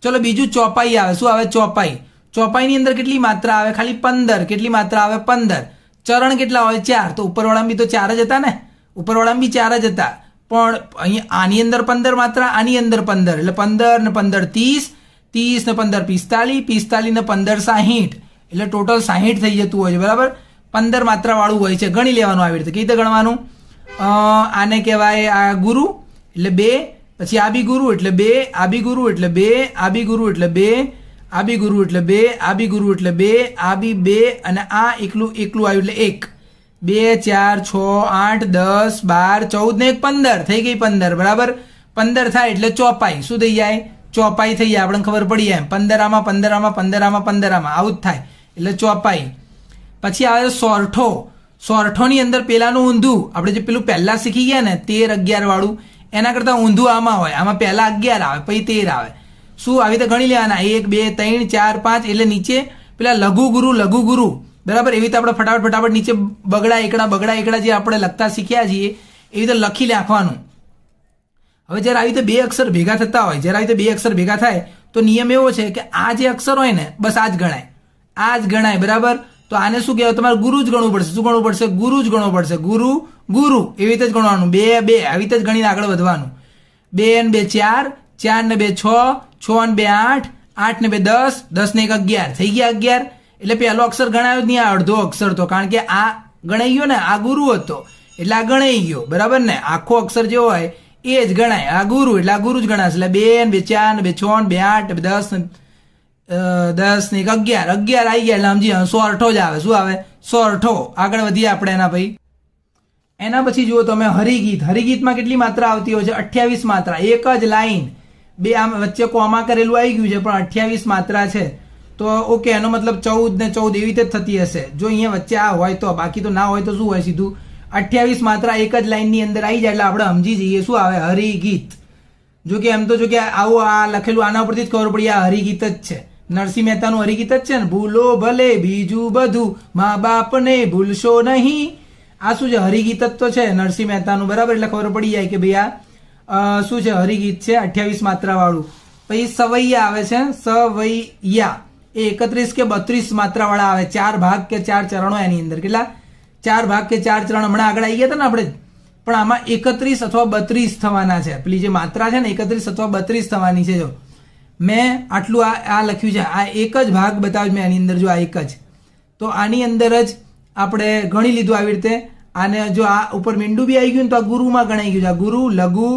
ચલો બીજું ચોપાઈ આવે. શું આવે? ચોપાઈ. ચોપાઈની અંદર કેટલી માત્રા આવે? ખાલી 15. કેટલી માત્રા આવે? 15. ચરણ કેટલા હોય? 4. તો ઉપરવાળામાં બી તો 4 જ હતા ને? ઉપરવાળામાં બી 4 જ હતા. પણ અહીંયા આની અંદર 15 માત્રા, આની અંદર 15. એટલે 15 ને 15 30, 30 ને 15 45, 45 ને 15 60. એટલે ટોટલ 60 થઈ જતું હોય છે. બરાબર. 15 માત્રા વાળું હોય છે. ગણી લેવાનું આવી રીતે. કેવી રીતે ગણવાનું? આને કહેવાય આ ગુરુ એટલે 2, પછી આ બી ગુરુ એટલે 2, આ બી ગુરુ એટલે 2, આ બી ગુરુ એટલે 2, આ બી ગુરુ એટલે 2, આ બી ગુરુ એટલે 2, આ બી 2 અને આ એકલું એકલું આવ્યું એટલે 1, 2 4 6 8 10 12 14 ને 1 15 થઈ ગઈ 15. બરાબર, 15 થાય એટલે ચોપાઈ. શું થઈ જાય? ચોપાઈ થઈ જાય. આપણને ખબર પડી જાય 15આમાં 15આમાં 15આમાં 15આમાં આવું જ થાય એટલે ચોપાઈ. પછી આવે સોરઠો. સોરઠોની અંદર પેલાનું ઊંધું, આપણે જે પેલું પહેલા શીખી ગયા ને 13 11 વાળું, એના કરતાં ઊંધું આમાં હોય. આમાં પહેલા 11 આવે પછી 13 આવે. શું આવી રીતે ગણી લેવાના? 1 2 3 4 5 એટલે નીચે પેલા લઘુ ગુરુ. બરાબર, એવી રીતે આપણે ફટાફટ નીચે બગડા એકડા જે આપણે લખતા શીખ્યા છીએ એવી રીતે લખી નાખવાનું. હવે જ્યારે આવી રીતે 2 અક્ષર ભેગા થતા હોય, જ્યારે આવી રીતે 2 અક્ષર ભેગા થાય તો નિયમ એવો છે કે આ જે અક્ષર હોય ને બસ આ જ ગણાય. બરાબર, તો આને શું કહેવાય? તમારે ગુરુ જ ગણવું પડશે. શું ગણવું પડશે? ગુરુ જ ગણવું પડશે. ગુરુ એવી રીતે જ ગણવાનું. 2 2 આવી રીતે જ ગણીને આગળ વધવાનું. 2 ને 2 4, 4 ને 2 6, 6 ને 2 8, 8 ને 2 10, 10 ને 1 11 થઈ ગયા 11. એટલે પહેલો અક્ષર ગણાયો જ નહીં, આ અડધો અક્ષર તો, કારણ કે આ ગણાઈ ગયો ને, આ ગુરુ હતો એટલે આ ગણાઈ ગયો. બરાબર ને, આખો અક્ષર જે હોય એ જ ગણાય. આ ગુરુ એટલે આ ગુરુ જ ગણાશે. એટલે 2 ને 2 4 ને 2 6 ને 2 8 ને 10 ને 11 આવી ગયા એટલે સમજી સોરઠો જ આવે. શું આવે? સોરઠો. આગળ વધીએ આપણે એના પછી. એના પછી જુઓ તમે હરિગીત. હરિગીતમાં કેટલી માત્રા આવતી હોય છે? 28 માત્રા. એક જ લાઈન, 2 આમ વચ્ચે કોમા કરેલું આવી ગયું છે પણ 28 માત્રા છે. તો ઓકે, એનો મતલબ 14 ને 14 એવી રીતે જ થતી હશે જો અહીંયા વચ્ચે આ હોય તો. બાકી તો ના હોય તો શું હોય? સીધું 28 માત્રા એક જ લાઈનની અંદર આવી જાય એટલે આપણે સમજી જઈએ શું આવે? હરિગીત. જો કે એમ તો જો કે આવું આ લખેલું આના ઉપરથી જ ખબર પડી આ હરિગીત જ છે. નરસિંહ મહેતાનું હરિગીત જ છે ને, ભૂલો ભલે બીજું બધું મા બાપને ભૂલશો નહીં. આ શું છે? હરિગીત જ તો છે નરસિંહ મહેતાનું. બરાબર, એટલે ખબર પડી જાય કે ભાઈ આ શું છે? હરિગીત છે 28 માત્રા વાળું. પછી સવૈયા આવે છે. સવૈયા એ 31 કે 32 માત્રા વાળા આવે. 4 ભાગ કે 4 ચરણો એની અંદર. કેટલા? 4 ભાગ કે 4 ચરણ. હમણાં આગળ આવી ગયા હતા ને આપણે, પણ આમાં 31 અથવા 32 થવાના છે. પેલી જે માત્રા છે ને 31 અથવા 32 થવાની છે. જો મેં આટલું આ લખ્યું છે, આ એક જ ભાગ બતાવ્યો મેં એની અંદર. જો આ એક જ, તો આની અંદર જ આપણે ગણી લીધું આવી રીતે. આને જો આ ઉપર મીંડું બી આવી ગયું ને તો આ ગુરુમાં ગણાઈ ગયું છે. આ ગુરુ, લઘુ,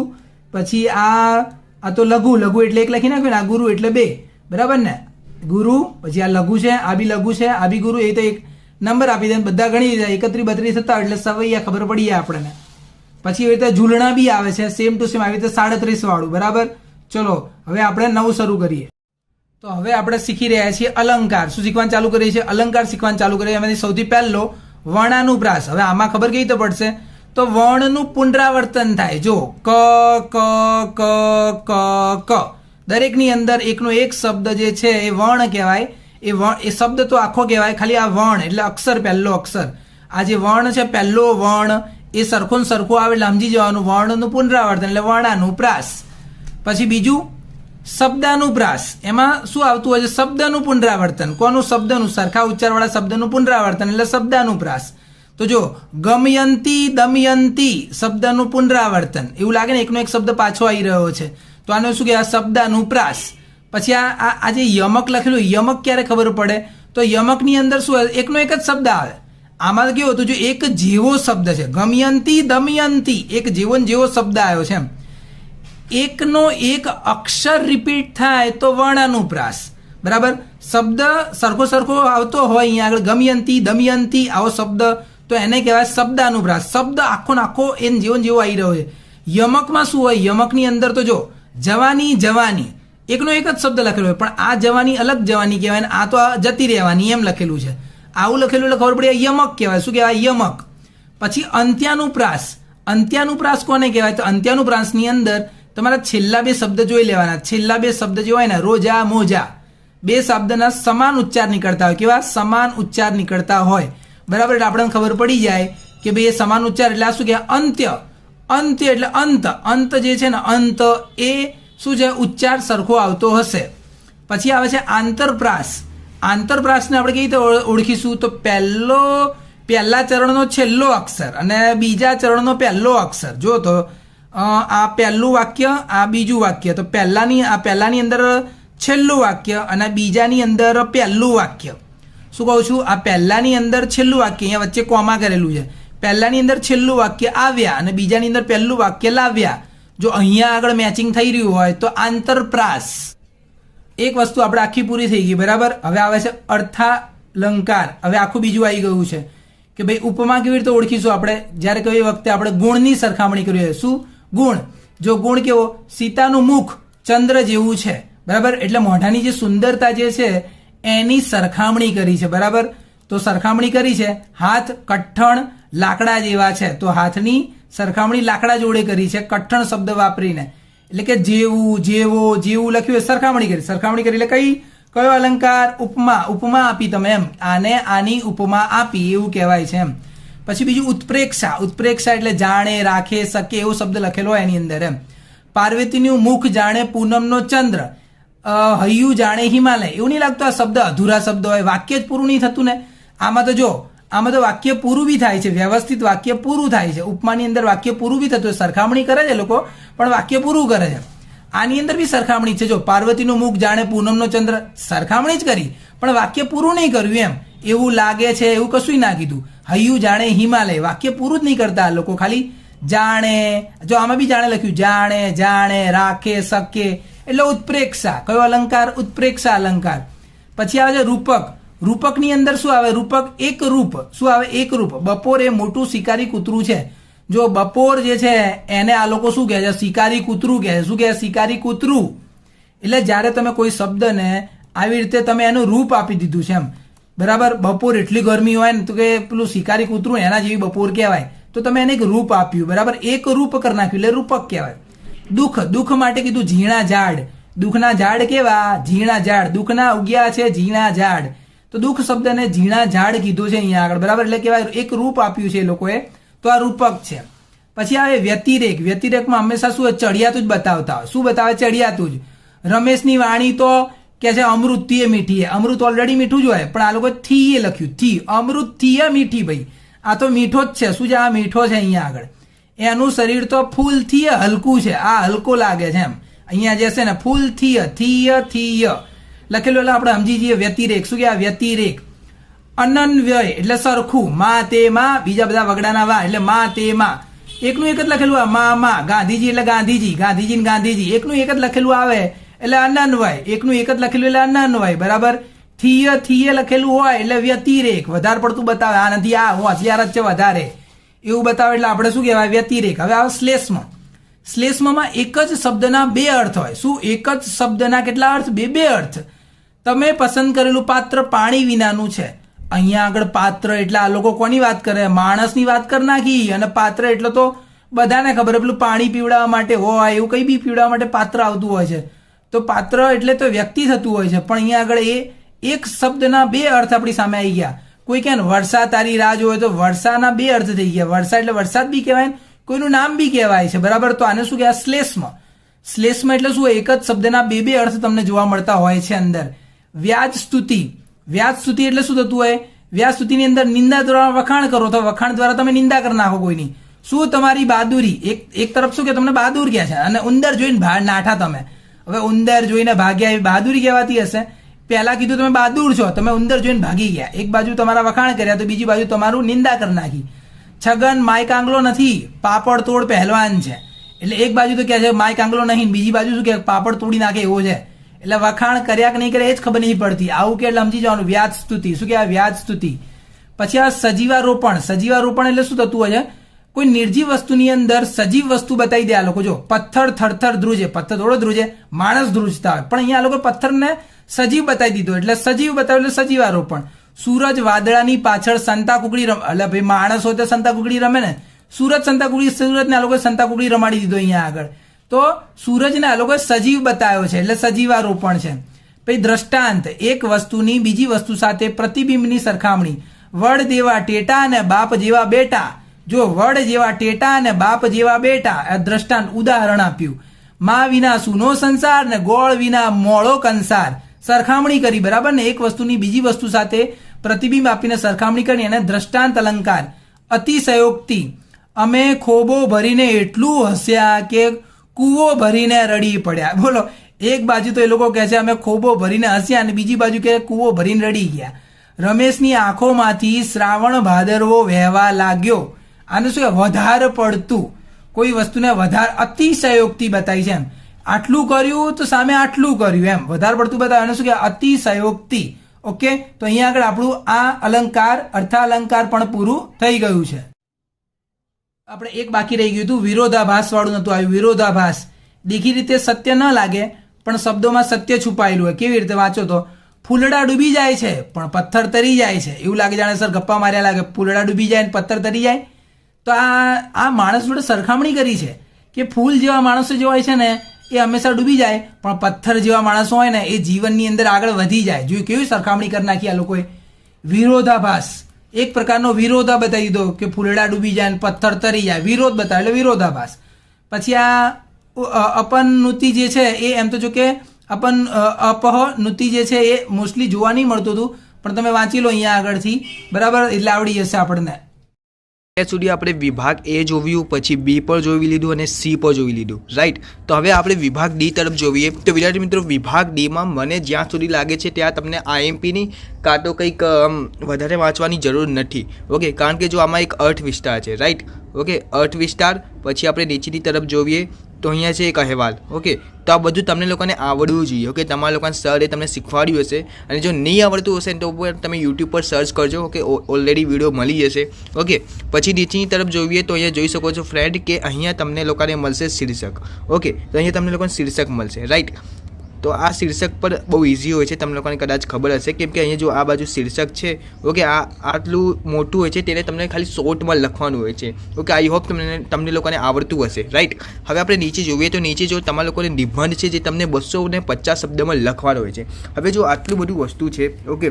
પછી આ તો લઘુ એટલે એક લખી નાખ્યું ને, આ ગુરુ એટલે 2. બરાબર ને, ગુરુ, પછી આ લઘુ છે, આ બી લઘુ છે, આ બી ગુરુ. એ તો એક નંબર આપી દે, બધા ગણી દીધા. 31 32 થતા એટલે સવૈયા ખબર પડી જાય આપણને. પછી એવી રીતે ઝૂલણા બી આવે છે, સેમ ટુ સેમ આવી રીતે 37 વાળું. બરાબર, ચલો હવે આપણે નવું શરૂ કરીએ. તો હવે આપણે શીખી રહ્યા છીએ અલંકાર. શું શીખવાનું ચાલુ કરીએ છીએ? અલંકાર શીખવાનું ચાલુ કરીએ. એમાંથી સૌથી પહેલો વર્ણાનુપ્રાસ. હવે આમાં ખબર કેવી રીતે પડશે? તો વર્ણનું પુનરાવર્તન થાય. જો ક ક ક ક ક, દરેકની અંદર એકનો એક શબ્દ જે છે એ વર્ણ કહેવાય. એ શબ્દ તો આખો કહેવાય, ખાલી આ વર્ણ એટલે અક્ષર, પહેલો અક્ષર. આ જે વર્ણ છે પહેલો વર્ણ એ સરખો ને સરખો આવે એટલે સમજી જવાનું વર્ણનું પુનરાવર્તન એટલે વર્ણાનુપ્રાસ. પછી બીજું શબ્દાનુપ્રાસ. એમાં શું આવતું હોય છે? શબ્દનું પુનરાવર્તન. કોનું? શબ્દનું. સરખા ઉચ્ચારવાળા શબ્દનું પુનરાવર્તન એટલે શબ્દાનુપ્રાસ. તો જો ગમયંતી, દમયંતી શબ્દનું પુનરાવર્તન. એવું લાગે ને એકનો એક શબ્દ પાછો આવી રહ્યો છે, તો આને શું કહેવાય? શબ્દાનુપ્રાસ. પછી આ જે યમક લખેલું, યમક ક્યારે ખબર પડે? તો યમકની અંદર શું એકનો એક જ શબ્દ આવે. આમાં કેવું હતું? જો એક જેવો શબ્દ છે, ગમયંતી દમયંતી, એક જેવો ને જેવો શબ્દ આવ્યો છે એમ. એકનો એક અક્ષર રિપીટ થાય તો વર્ણાનુપ્રાસ. બરાબર, શબ્દ સરખો આવતો હોય અહીંયા આગળ, ગમયંતી દમયંતી આવો શબ્દ, તો એને કહેવાય શબ્દાનુપ્રાસ. શબ્દ આખો ને આખો એને જેવો આવી રહ્યો છે. યમકમાં શું હોય? યમકની અંદર તો જો જવાની એકનો એક જ શબ્દ લખેલો હોય, પણ આ જવાની અલગ જવાની કહેવાય ને આ તો જતી રહેવાની એમ લખેલું છે. આવું લખેલું એટલે ખબર પડી યમક કહેવાય. શું કહેવાય? યમક. પછી અંત્યાનુપ્રાસ. અંત્યાનુપ્રાસ કોને કહેવાય? તો અંત્યાનુપ્રાસની અંદર તમારા છેલ્લા 2 શબ્દ જોઈ લેવાના. છેલ્લા 2 શબ્દ જે હોય ને, રોજા મોજા, 2 શબ્દના સમાન ઉચ્ચાર નીકળતા હોય. કેવા? સમાન ઉચ્ચાર નીકળતા હોય. બરાબર, એટલે આપણને ખબર પડી જાય કે ભાઈ એ સમાન ઉચ્ચાર એટલે આ શું કહેવાય? અંત્ય. અંત્ય એટલે અંત જે છે ને, અંત એ શું છે? ઉચ્ચાર સરખો આવતો હશે. પછી આવે છે આંતરપ્રાસ. આંતરપ્રાસને આપણે કેવી રીતે ઓળખીશું? તો પહેલા ચરણનો છેલ્લો અક્ષર અને બીજા ચરણનો પહેલો અક્ષર. જો તો આ પહેલું વાક્ય, આ બીજું વાક્ય. તો પહેલાની અંદર છેલ્લું વાક્ય અને બીજાની અંદર પહેલું વાક્ય. શું કહું છું? આ પહેલાની અંદર છેલ્લું વાક્ય, અહીંયા વચ્ચે કોમા કરેલું છે. પહેલાની અંદર છેલ્લું વાક્ય આવ્યા અને બીજાની અંદર પહેલું વાક્ય લાવ્યા. જો અહીંયા આગળ મેચિંગ થઈ રહ્યું હોય તો આંતરપ્રાસ. એક વસ્તુ આપણે આખી પૂરી થઈ ગઈ, બરાબર. હવે આવે છે અર્થાલંકાર. હવે આખું બીજું આવી ગયું છે કે ભાઈ ઉપમા કેવી રીતે ઓળખીશું આપણે, જ્યારે કઈ વખતે આપણે ગુણની સરખામણી કરીએ. શું? ગુણ. જો ગુણ કેવો, સીતાનું મુખ ચંદ્ર જેવું છે, બરાબર, એટલે મોઢાની જે સુંદરતા જે છે એની સરખામણી કરી છે, બરાબર. તો સરખામણી કરી છે. હાથ કઠણ લાકડા જેવા છે, તો હાથની સરખામણી લાકડા જોડે કરી છે કઠણ શબ્દ વાપરીને. એટલે કે જેવું, જેવો, જેવું લખ્યું એ સરખામણી કરી. સરખામણી કરી એટલે કયો અલંકાર? ઉપમા. ઉપમા આપી તમે એમ, આને આની ઉપમા આપી એવું કહેવાય છે એમ. પછી બીજું ઉત્પ્રેક્ષા. ઉત્પ્રેક્ષા એટલે જાણે, રાખે, શકે એવો શબ્દ લખેલો હોય એની અંદર એમ. પાર્વતીનું મુખ જાણે પૂનમનો ચંદ્ર, હૈયું જાણે હિમાલય. એવું નહીં લાગતું આ શબ્દ અધૂરા શબ્દ હોય, વાક્ય જ પૂરું નહીં થતું ને. આમાં તો જો, આમાં તો વાક્ય પૂરું બી થાય છે, વ્યવસ્થિત વાક્ય પૂરું થાય છે. ઉપમાની અંદર વાક્ય પૂરું બી થતું હોય, સરખામણી કરે છે લોકો પણ વાક્ય પૂરું કરે છે. આની અંદર બી સરખામણી છે. જો પાર્વતીનું મુખ જાણે પૂનમનો ચંદ્ર, સરખામણી જ કરી પણ વાક્ય પૂરું નહીં કર્યું એમ. એવું લાગે છે એવું કશું ના કીધું. હૈયું જાણે હિમાલય, વાક્ય પૂરું જ નહીં કરતા લોકો, ખાલી જાણે. જો આમાં બી જાણે લખ્યું, જાણે, જાણે, રાખે, શકે, એટલે ઉત્પ્રેક્ષા. કયો અલંકાર? ઉત્પ્રેક્ષા અલંકાર. પછી આવે છે રૂપક. રૂપકની અંદર શું આવે? રૂપક એક રૂપ. શું આવે? એક રૂપ. બપોર એ મોટું શિકારી કૂતરું છે. જો બપોર જે છે એને આ લોકો શું કહે છે? શિકારી કૂતરું કહે છે. શું કહે? શિકારી કૂતરું. એટલે જ્યારે તમે કોઈ શબ્દને આવી રીતે તમે એનું રૂપ આપી દીધું છે એમ, બરાબર. બપોર એટલી ગરમી હોય ને તો કે પેલું શિકારી કૂતરું એના જેવી બપોર કહેવાય, તો તમે એને એક રૂપ આપ્યું, બરાબર. એક રૂપ કરી નાખ્યું એટલે રૂપક કહેવાય. દુઃખ. દુઃખ માટે કીધું ઝીણા ઝાડ. દુઃખના ઝાડ કેવા? ઝીણા ઝાડ. દુઃખના ઉગ્યા છે ઝીણા ઝાડ, તો દુઃખ શબ્દને ઝીણા ઝાડ કીધું છે અહીંયા આગળ, બરાબર. એટલે કેવાય એક રૂપ આપ્યું છે એ લોકોએ, તો આ રૂપક છે. પછી આવે વ્યતિરેક. વ્યતિરેકમાં હંમેશા શું હોય? ચડિયાતું જ બતાવતા હોય. શું બતાવે? ચડિયાતું જ. રમેશની વાણી તો કે છે અમૃત થીએ મીઠી. અમૃત ઓલરેડી મીઠું જ હોય પણ આ લોકો થીએ લખ્યું, થી. અમૃત થીએ મીઠી. ભાઈ આ તો મીઠો જ છે. શું છે? આ મીઠો છે અહીંયા આગળ. એનું શરીર તો ફૂલથી હલકું છે, આ હલકો લાગે છે એમ. અહીંયા જે છે ને ફૂલથી, થીય, થીય લખેલું એટલે આપણે સમજી જઈએ વ્યતિરેક. શું કે? વ્યતિરેક. અનન્વય એટલે સરખું. માં તે માં, બીજા બધા વગડાના વા એટલે માં તે માં. એકનું એક જ લખેલું આવે, માં. ગાંધીજી એટલે ગાંધીજી, ગાંધીજી ને ગાંધીજી એકનું એક જ લખેલું આવે એટલે અનન્વય. એકનું એક જ લખેલું એટલે અનન્વય, બરાબર. થીય, થીય લખેલું હોય એટલે વ્યતિરેક. વધારે પડતું બતાવે, આ નથી, આ હોશિયાર જ છે વધારે એવું બતાવે એટલે આપણે શું કહેવાય? વ્યતિરેક. હવે આવે શ્લેષમ. શ્લેષમમાં એક જ શબ્દના બે અર્થ હોય. શું? એક જ શબ્દના કેટલા અર્થ? બે અર્થ. તમે પસંદ કરેલું પાત્ર પાણી વિનાનું છે. અહીંયા આગળ પાત્ર એટલે આ લોકો કોની વાત કરે? માણસની વાત કરી નાખી. અને પાત્ર એટલે તો બધાને ખબર, પેલું પાણી પીવડાવવા માટે હોય એવું કઈ બી પીવડાવવા માટે પાત્ર આવતું હોય છે. તો પાત્ર એટલે તો વ્યક્તિ થતું હોય છે, પણ અહીંયા આગળ એ એક શબ્દના બે અર્થ આપણી સામે આવી ગયા. કોઈ કહે વર્ષા તારી રાહ જોવે તો વર્ષાના બે અર્થ થઈ ગયા. વર્ષા એટલે વરસાદ બી કહેવાય, કોઈનું નામ બી કહેવાય છે, બરાબર. તો આને શું કહેવાય? શ્લેષમ. શ્લેષમ એટલે શું? એક જ શબ્દના બે અર્થ તમને જોવા મળતા હોય છે અંદર. વ્યાજ સ્તુતિ. વ્યાજ સ્તુતિ એટલે શું થતું હોય? વ્યાજ સ્તુતિની અંદર નિંદા દ્વારા વખાણ કરો તો વખાણ દ્વારા તમે નિંદા કરી નાખો કોઈની. શું? તમારી બહાદુરી. એક તરફ શું કે તમને બહાદુર કહે છે અને ઉંદર જોઈને નાઠા તમે. હવે ઉંદર જોઈને ભાગ્યા એ બહાદુરી કહેવાતી હશે? પહેલા કીધું તમે બહાદુર છો, તમે ઉંદર જોઈને ભાગી ગયા. એક બાજુ તમારા વખાણ કર્યા તો બીજી બાજુ તમારું નિંદા કરી નાખી. છગન માય કાંગલો નથી, પાપડ તોડ પહેલવાન છે. એટલે એક બાજુ તો કહે છે માય કાંગલો નહીં, બીજી બાજુ શું કે પાપડ તોડી નાખે એવો છે. એટલે વખાણ કર્યા કે નહીં કર્યા એ જ ખબર નહીં પડતી. આવું કે એટલે સમજી જવાનું વ્યાજ સ્તુતિ. શું કહેવાય? વ્યાજ સ્તુતિ. પછી આ સજીવારોપણ. સજીવારોપણ એટલે શું થતું હોય છે? કોઈ નિર્જીવ વસ્તુની અંદર સજીવ વસ્તુ બતાવી દે આ લોકો. જો પથ્થર થરથર ધ્રુજે, પથ્થર થોડો ધ્રુજે, માણસ ધ્રુજતા હોય, પણ અહીંયા આ લોકો પથ્થરને સજીવ બતાવી દીધો એટલે સજીવ બતાવ્યું એટલે સજીવારોપણ. સૂરજ વાદળાની પાછળ સંતા કુકડી રમે. એટલે ભાઈ માણસ હોય તો સંતા કુકડી રમે ને. સૂરજ સંતા કુકડી, સૂરજને આ લોકોએ સંતા કુકડી રમાડી દીધો અહીંયા આગળ. તો સૂરજને આ લોકોએ સજીવ બતાવ્યો છે એટલે સજીવારોપણ છે. પછી દ્રષ્ટાંત. એક વસ્તુની બીજી વસ્તુ સાથે પ્રતિબિંબની સરખામણી. વડ જેવા ટેટા અને બાપ જેવા બેટા. જો વડ જેવા ટેટા અને બાપ જેવા બેટા, આ દ્રષ્ટાંત ઉદાહરણ આપ્યું. માં વિના સૂનો સંસાર ને ગોળ વિના મોળો કંસાર. સરખામણી કરી, બરાબર ને. એક વસ્તુની બીજી વસ્તુ સાથે પ્રતિબિંબ આપીને સરખામણી કરી અને દ્રષ્ટાંત અલંકાર. અતિશયોક્તિ. અમે ખોબો ભરીને એટલું હસ્યા કે કૂવો ભરીને રડી પડ્યા. બોલો, એક બાજુ તો એ લોકો કહે છે અમે ખોબો ભરીને હસ્યા અને બીજી બાજુ કે કૂવો ભરીને રડી ગયા. રમેશની આંખોમાંથી શ્રાવણ ભાદરવો વહેવા લાગ્યો. આને શું? વધારે પડતું કોઈ વસ્તુને વધારે અતિશયોક્તિ બતાવી છે એમ. આટલું કર્યું તો સામે આટલું કર્યું, એમ વધારે પડતું બતાવે એને શું કે અતિશયોક્તિ. ઓકે, તો અહીંયા આગળ આપણું આ અલંકાર અર્થાલંકાર પણ પૂરું થઈ ગયું છે. આપણે એક બાકી રહી ગયું હતું, વિરોધાભાસ વાળું નતું આવ્યું. વિરોધાભાસ દેખી રીતે સત્ય ન લાગે પણ શબ્દોમાં સત્ય છુપાયેલું હોય. કેવી રીતે વાંચો તો, ફૂલડા ડૂબી જાય છે પણ પથ્થર તરી જાય છે. એવું લાગે જાણે સર ગપ્પા માર્યા લાગે, ફૂલડા ડૂબી જાય ને પથ્થર તરી જાય. તો આ માણસ જોડે સરખામણી કરી છે કે ફૂલ જેવા માણસો જે હોય છે ને એ હંમેશા ડૂબી જાય, પણ પથ્થર જેવા માણસો હોય ને એ જીવનની અંદર આગળ વધી જાય. જોયું કેવી સરખામણી કરી નાખી આ લોકોએ. વિરોધાભાસ, એક પ્રકારનો વિરોધા બતાવી દીધો કે ફૂલડા ડૂબી જાય ને પથ્થર તરી જાય, વિરોધ બતાવે એટલે વિરોધાભાસ. પછી આ અપનનુતિ જે છે એ એમ તો જો કે અપહનુતિ જે છે એ મોસ્ટલી જોવા નહીં મળતું હતું, પણ તમે વાંચી લો અહીંયા આગળથી, બરાબર, એટલે આવડી જશે આપણને. ત્યાં સુધી આપણે વિભાગ એ જોવ્યું, પછી બી પર જોઈ લીધું અને સી પર જોઈ લીધું, રાઈટ. તો હવે આપણે વિભાગ ડી તરફ જોઈએ. તો વિદ્યાર્થી મિત્રો, વિભાગ ડીમાં મને જ્યાં સુધી લાગે છે ત્યાં તમને આઈએમપીની કાં તો કંઈક વધારે વાંચવાની જરૂર નથી. ઓકે, કારણ કે જો આમાં એક અર્થ વિસ્તાર છે, રાઈટ. ઓકે, અર્થ વિસ્તાર. પછી આપણે નીચેની તરફ જોઈએ તો અહીંયા છે એક અહેવાલ. ઓકે, તો આ બધું તમને લોકોને આવડવું જોઈએ. ઓકે, તમારા લોકોને સરે તમને શીખવાડ્યું હશે, અને જો નહીં આવડતું હશે તો તમે યુટ્યુબ પર સર્ચ કરજો. ઓકે, ઓલરેડી વિડીયો મળી જશે. ઓકે, પછી નીચેની તરફ જોઈએ તો અહીંયા જોઈ શકો છો ફ્રેન્ડ કે અહીંયા તમને લોકોને મળશે શીર્ષક. ઓકે, તો અહીંયા તમને લોકોને શીર્ષક મળશે, રાઈટ. તો આ શીર્ષક પર બહુ ઇઝી હોય છે, તમને લોકોને કદાચ ખબર હશે, કેમ કે અહીંયા જો આ બાજુ શીર્ષક છે. ઓકે, આ આટલું મોટું હોય છે, તેને તમને ખાલી શોર્ટમાં લખવાનું હોય છે. ઓકે, આઈ હોપ તમને લોકોને આવડતું હશે, રાઈટ. હવે આપણે નીચે જોઈએ તો નીચે જો તમારા લોકોને નિબંધ છે જે તમને 250 શબ્દમાં લખવાનો હોય છે. હવે જો આટલું બધું વસ્તુ છે, ઓકે,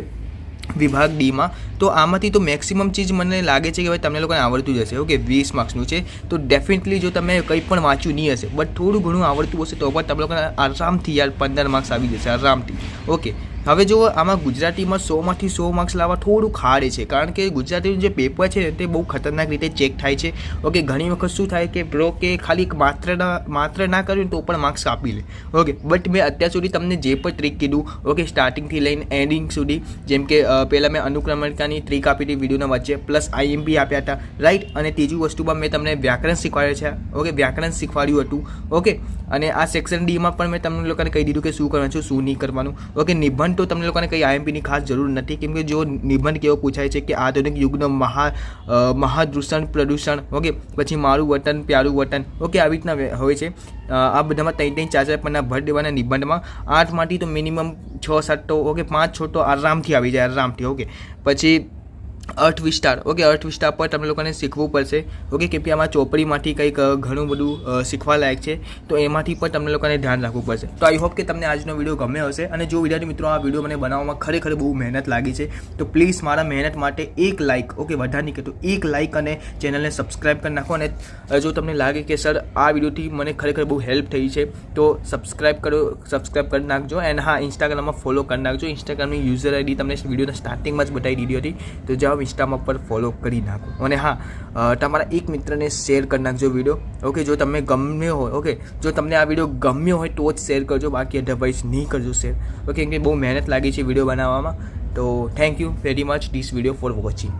વિભાગ ડીમાં, તો આમાંથી તો મેક્સિમમ ચીજ મને લાગે છે કે ભાઈ તમને લોકોને આવડતું જ હશે. ઓકે, 20 માર્ક્સનું છે, તો ડેફિનેટલી જો તમે કંઈ પણ વાંચ્યું નહીં હશે બટ થોડું ઘણું આવડતું હશે તો પણ તમે લોકોને આરામથી 15 માર્ક્સ આવી જશે, આરામથી. ઓકે, હવે જો આમાં ગુજરાતીમાં 100માંથી 100 માર્ક્સ લાવવા થોડું ખાડે છે, કારણ કે ગુજરાતીનું જે પેપર છે તે બહુ ખતરનાક રીતે ચેક થાય છે. ઓકે, ઘણી વખત શું થાય કે બ્રો કે ખાલી માત્ર ના કર્યું તો પણ માર્ક્સ આપી લે. ઓકે, બટ મેં અત્યાર સુધી તમને જે પણ ટ્રીક કીધું, ઓકે, સ્ટાર્ટિંગથી લઈને એન્ડિંગ સુધી, જેમ કે પહેલાં મેં અનુક્રમણિકાની ટ્રીક આપી હતી વિડીયોના વચ્ચે, પ્લસ આઈએમપી આપ્યા હતા, રાઈટ. અને ત્રીજી વસ્તુમાં મેં તમને વ્યાકરણ શીખવાડ્યું છે. ઓકે, વ્યાકરણ શીખવાડ્યું હતું. ઓકે, અને આ સેક્શન ડીમાં પણ મેં તમને લોકોને કહી દીધું કે શું કરવાનું છે, શું નહીં કરવાનું. ઓકે, નિબંધ તો તમને લોકોને કંઈ આઈએમપીની ખાસ જરૂર નથી, કેમ કે જો નિબંધ કેવો પૂછાય છે કે આધુનિક યુગનો મહાદૂષણ પ્રદૂષણ. ઓકે, પછી મારું વતન પ્યારું વતન. ઓકે, આવી રીતના હોય છે. આ બધામાં 3-3, 4-4 પન્ના ભર દેવાના નિબંધમાં. 8માંથી તો મિનિમમ 6-7 તો, ઓકે, 5-6 તો આરામથી આવી જાય, આરામથી. ઓકે, પછી અર્થ વિસ્તાર. ઓકે, અર્થ વિસ્તાર પર તમે લોકોને શીખવું પડશે. ઓકે, કેમ કે આમાં ચોપડીમાંથી કંઈક ઘણું બધું શીખવા લાયક છે, તો એમાંથી પણ તમને લોકોને ધ્યાન રાખવું પડશે. તો આઈ હોપ કે તમને આજનો વિડીયો ગમ્યો હશે, અને જો વિદ્યાર્થી મિત્રો આ વિડીયો મને બનાવવામાં ખરેખર બહુ મહેનત લાગી છે, તો પ્લીઝ મારા મહેનત માટે એક લાઇક, ઓકે, વધારે નહીં કહેતો, એક લાઇક અને ચેનલને સબસ્ક્રાઈબ કરી નાખો. અને જો તમને લાગે કે સર આ વિડીયોથી મને ખરેખર બહુ હેલ્પ થઈ છે તો સબસ્ક્રાઈબ કરી નાખજો. એન્ડ હા, ઇન્સ્ટાગ્રામમાં ફોલો કરી નાખજો. ઇન્સ્ટાગ્રામની યુઝર આઈડી તમને વિડીયોના સ્ટાર્ટિંગમાં જ બતાવી દીધી હતી, તો જાઓ ઇન્સ્ટામાં પર ફોલો કરી નાખો. અને હા, તમારા એક મિત્રને શેર કરી નાખજો વિડીયો. ઓકે, જો તમને ગમ્યો હોય, ઓકે, જો તમને આ વિડીયો ગમ્યો હોય તો જ શેર કરજો, બાકી અધરવાઇઝ નહીં કરજો શેર. ઓકે, કેમ કે બહુ મહેનત લાગી છે વિડીયો બનાવવામાં. તો thank you very much this video for watching.